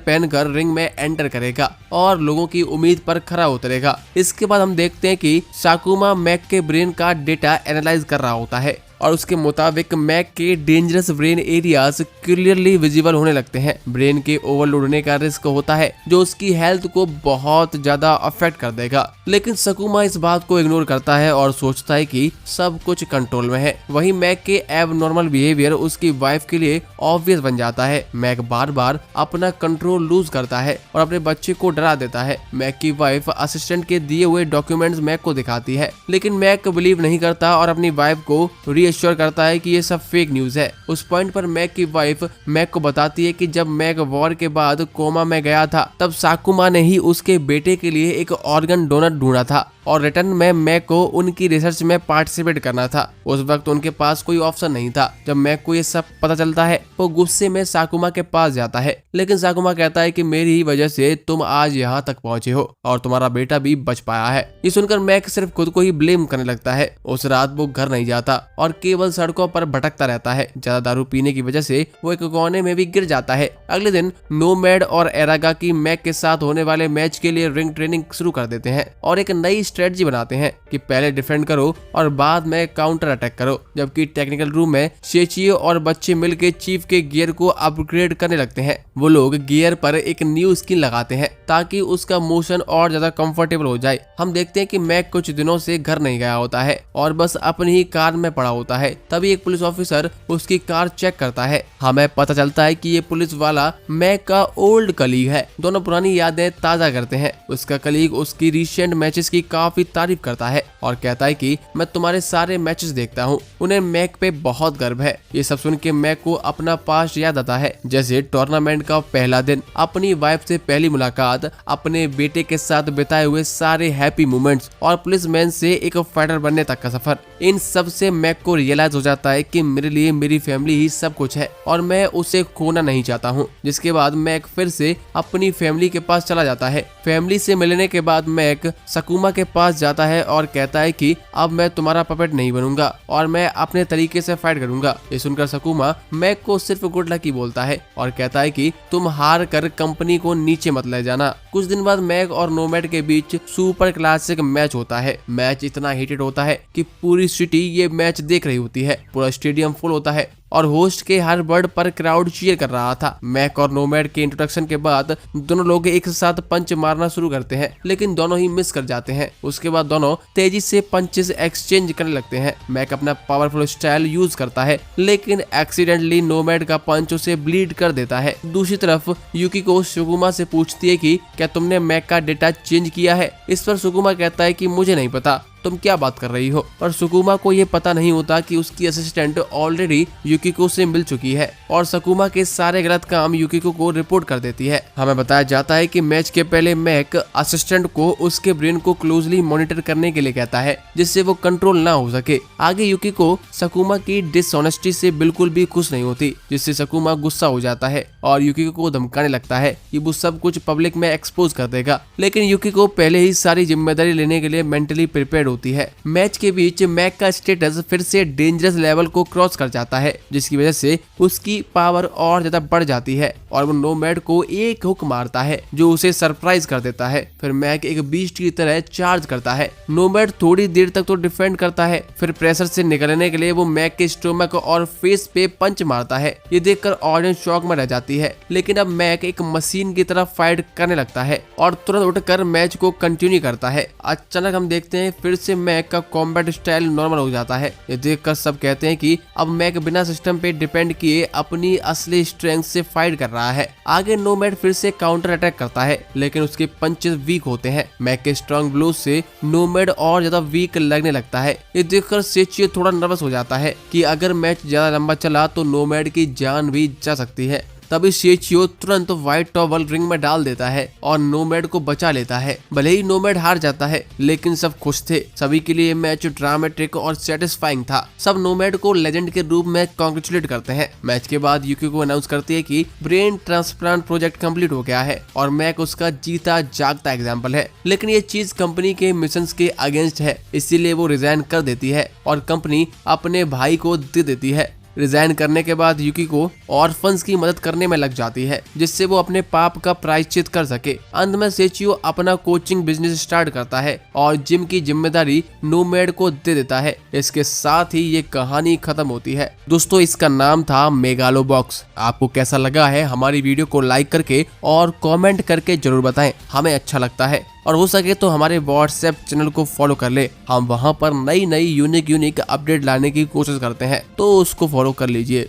पहनकर रिंग में एंटर करेगा और लोगों की उम्मीद पर खरा उतरेगा। इसके बाद हम देखते हैं कि साकुमा मैक के ब्रेन का डेटा एनालाइज कर रहा होता है और उसके मुताबिक मैक के dangerous brain areas clearly visible होने लगते हैं। ब्रेन के ओवरलोड होने का रिस्क होता है जो उसकी हेल्थ को बहुत ज्यादा अफेक्ट कर देगा, लेकिन सकुमा इस बात को इग्नोर करता है और सोचता है कि सब कुछ कंट्रोल में है। वहीं मैक के एबनॉर्मल बिहेवियर उसकी वाइफ के लिए ऑब्वियस बन जाता है। मैक बार बार अपना कंट्रोल लूज करता है और अपने बच्चे को डरा देता है। मैक की वाइफ असिस्टेंट के दिए हुए डॉक्यूमेंट्स मैक को दिखाती है, लेकिन मैक बिलीव नहीं करता और अपनी वाइफ को रिएश्योर करता है कि ये सब फेक न्यूज है। उस पॉइंट पर मैक की वाइफ मैक को बताती है कि जब मैक वॉर के बाद कोमा में गया था तब साकुमा ने ही उसके बेटे के लिए एक ऑर्गन डोनर ढूंढा था और रिटर्न में मैक को उनकी रिसर्च में पार्टिसिपेट करना था। उस वक्त उनके पास कोई ऑप्शन नहीं था। जब मैक को ये सब पता चलता है वो गुस्से में साकुमा के पास जाता है, लेकिन साकुमा कहता है कि मेरी ही वजह से तुम आज यहाँ तक पहुंचे हो और तुम्हारा बेटा भी बच पाया है। ये सुनकर मैक सिर्फ खुद को ही ब्लेम करने लगता है। उस रात वो घर नहीं जाता और केवल सड़कों पर भटकता रहता है। ज्यादा दारू पीने की वजह से वो एक कोने में भी गिर जाता है। अगले दिन नोमैड और एरागाकी मैक के साथ होने वाले मैच के लिए रिंग ट्रेनिंग शुरू कर देते हैं और एक नई स्ट्रेटजी बनाते हैं कि पहले डिफेंड करो और बाद में काउंटर अटैक करो। जबकि टेक्निकल रूम में शेचियो और बच्चे मिलकर चीफ के गियर को अपग्रेड करने लगते हैं। वो लोग गियर पर एक न्यू स्किन लगाते हैं ताकि उसका मोशन और ज्यादा कंफर्टेबल हो जाए। हम देखते हैं कि मैक कुछ दिनों से घर नहीं गया होता है और बस अपनी ही कार में पड़ा होता है। तभी एक पुलिस ऑफिसर उसकी कार चेक करता है। हमें पता चलता है कि ये पुलिस वाला मैक का ओल्ड कलीग है। दोनों पुरानी यादें ताजा करते हैं। उसका कलीग उसकी रिसेंट मैचेस की काफी तारीफ करता है और कहता है कि मैं तुम्हारे सारे मैचेस देखता हूँ। उन्हें मैक पे बहुत गर्व है। ये सब सुन के मैक को अपना पास्ट याद आता है, जैसे टूर्नामेंट का पहला दिन, अपनी वाइफ से पहली मुलाकात, अपने बेटे के साथ बिताए हुए सारे हैप्पी मोमेंट्स और पुलिसमैन से एक फाइटर बनने तक का सफर। इन सब से मैक को रियलाइज हो जाता है कि मेरे लिए मेरी फैमिली ही सब कुछ है और मैं उसे खोना नहीं चाहता हूँ। जिसके बाद मैक फिर से अपनी फैमिली के पास चला जाता है। फैमिली से मिलने के बाद मैक सकुमा के पास जाता है और कहता है कि अब मैं तुम्हारा पपेट नहीं बनूंगा और मैं अपने तरीके से फाइट करूंगा। ये सुनकर सकुमा मैक को सिर्फ गुड लक ही बोलता है और कहता है कि तुम हार कर कंपनी को नीचे मत ले जाना। कुछ दिन बाद मैक और नोमैड के बीच सुपर क्लासिक मैच होता है। मैच इतना हीटेड होता है कि पूरी सिटी ये मैच देख रही होती है। पूरा स्टेडियम फुल होता है और होस्ट के हर वर्ड पर क्राउड चीयर कर रहा था। मैक और नोमैड के इंट्रोडक्शन के बाद दोनों लोग एक साथ पंच मारना शुरू करते हैं, लेकिन दोनों ही मिस कर जाते हैं। उसके बाद दोनों तेजी से पंचेस एक्सचेंज करने लगते हैं। मैक अपना पावरफुल स्टाइल यूज करता है, लेकिन एक्सीडेंटली नोमैड का पंच उसे ब्लीड कर देता है। दूसरी तरफ युकिको सुकुमा से पूछती है कि क्या तुमने मैक का डेटा चेंज किया है। इस पर सुकुमा कहता है कि मुझे नहीं पता, तुम क्या बात कर रही हो। पर सुकुमा को ये पता नहीं होता कि उसकी असिस्टेंट ऑलरेडी युकिको से मिल चुकी है और सकुमा के सारे गलत काम युकिको को रिपोर्ट कर देती है। हमें बताया जाता है कि मैच के पहले मैक असिस्टेंट को उसके ब्रेन को क्लोजली मॉनिटर करने के लिए कहता है, जिससे वो कंट्रोल ना हो सके। आगे युकिको सकुमा की डिसऑनेस्टी से बिल्कुल भी खुश नहीं होती, जिससे सकुमा गुस्सा हो जाता है और युकिको को धमकाने लगता है कि वो सब कुछ पब्लिक में एक्सपोज कर देगा। लेकिन युकिको पहले ही सारी जिम्मेदारी लेने के लिए मेंटली प्रिपेयर्ड होती है। मैच के बीच मैक का स्टेटस फिर से डेंजरस लेवल को क्रॉस कर जाता है, जिसकी वजह से उसकी पावर और ज्यादा बढ़ जाती है और वो नोमैड को एक हुक मारता है जो उसे सरप्राइज कर देता है। फिर मैक एक बीस्ट की तरह चार्ज करता है। नोमैड थोड़ी देर तक तो डिफेंड करता है, फिर प्रेशर से निकलने के लिए वो मैक के स्टोमक और फेस पे पंच मारता है। ये देखकर ऑडियंस शॉक में रह जाती है, लेकिन अब मैक एक मशीन की तरह फाइट करने लगता है और तुरंत उठकर मैच को कंटिन्यू करता है। अचानक हम देखते हैं फिर से मैक का कॉम्बैट स्टाइल नॉर्मल हो जाता है। ये देखकर सब कहते हैं कि अब मैक बिना सिस्टम पे डिपेंड किए अपनी असली स्ट्रेंथ से फाइट कर रहा है। आगे नोमैड फिर से काउंटर अटैक करता है, लेकिन उसके पंचेस वीक होते हैं। मैक के स्ट्रॉन्ग ब्लोज से नोमैड और ज्यादा वीक लगने लगता है। ये देखकर सेचियो थोड़ा नर्वस हो जाता है कि अगर मैच ज्यादा लंबा चला तो नोमैड की जान भी जा सकती है। तभी सेचियो तुरंत व्हाइट टॉवल रिंग में डाल देता है और नोमैड को बचा लेता है। भले ही नोमैड हार जाता है, लेकिन सब खुश थे। सभी के लिए मैच ड्रामेटिक और सेटिस्फाइंग था। सब नोमैड को लेजेंड के रूप में कांग्रेचुलेट करते हैं। मैच के बाद युकिको अनाउंस करती है कि ब्रेन ट्रांसप्लांट प्रोजेक्ट कंप्लीट हो गया है और मैक उसका जीता जागता एग्जाम्पल है। लेकिन ये चीज कंपनी के मिशन के अगेंस्ट है, इसीलिए वो रिजाइन कर देती है और कंपनी अपने भाई को दे देती है। रिजाइन करने के बाद युकिको ऑर्फन्स की मदद करने में लग जाती है, जिससे वो अपने पाप का प्रायश्चित कर सके। अंत में सेचियो अपना कोचिंग बिजनेस स्टार्ट करता है और जिम की जिम्मेदारी नोमैड को दे देता है। इसके साथ ही ये कहानी खत्म होती है। दोस्तों, इसका नाम था मेगालो बॉक्स। आपको कैसा लगा है हमारी वीडियो को लाइक करके और कॉमेंट करके जरूर बताएं, हमें अच्छा लगता है। और हो सके तो हमारे व्हाट्सएप चैनल को फॉलो कर ले, हम वहां पर नई यूनिक अपडेट लाने की कोशिश करते हैं, तो उसको फॉलो कर लीजिए।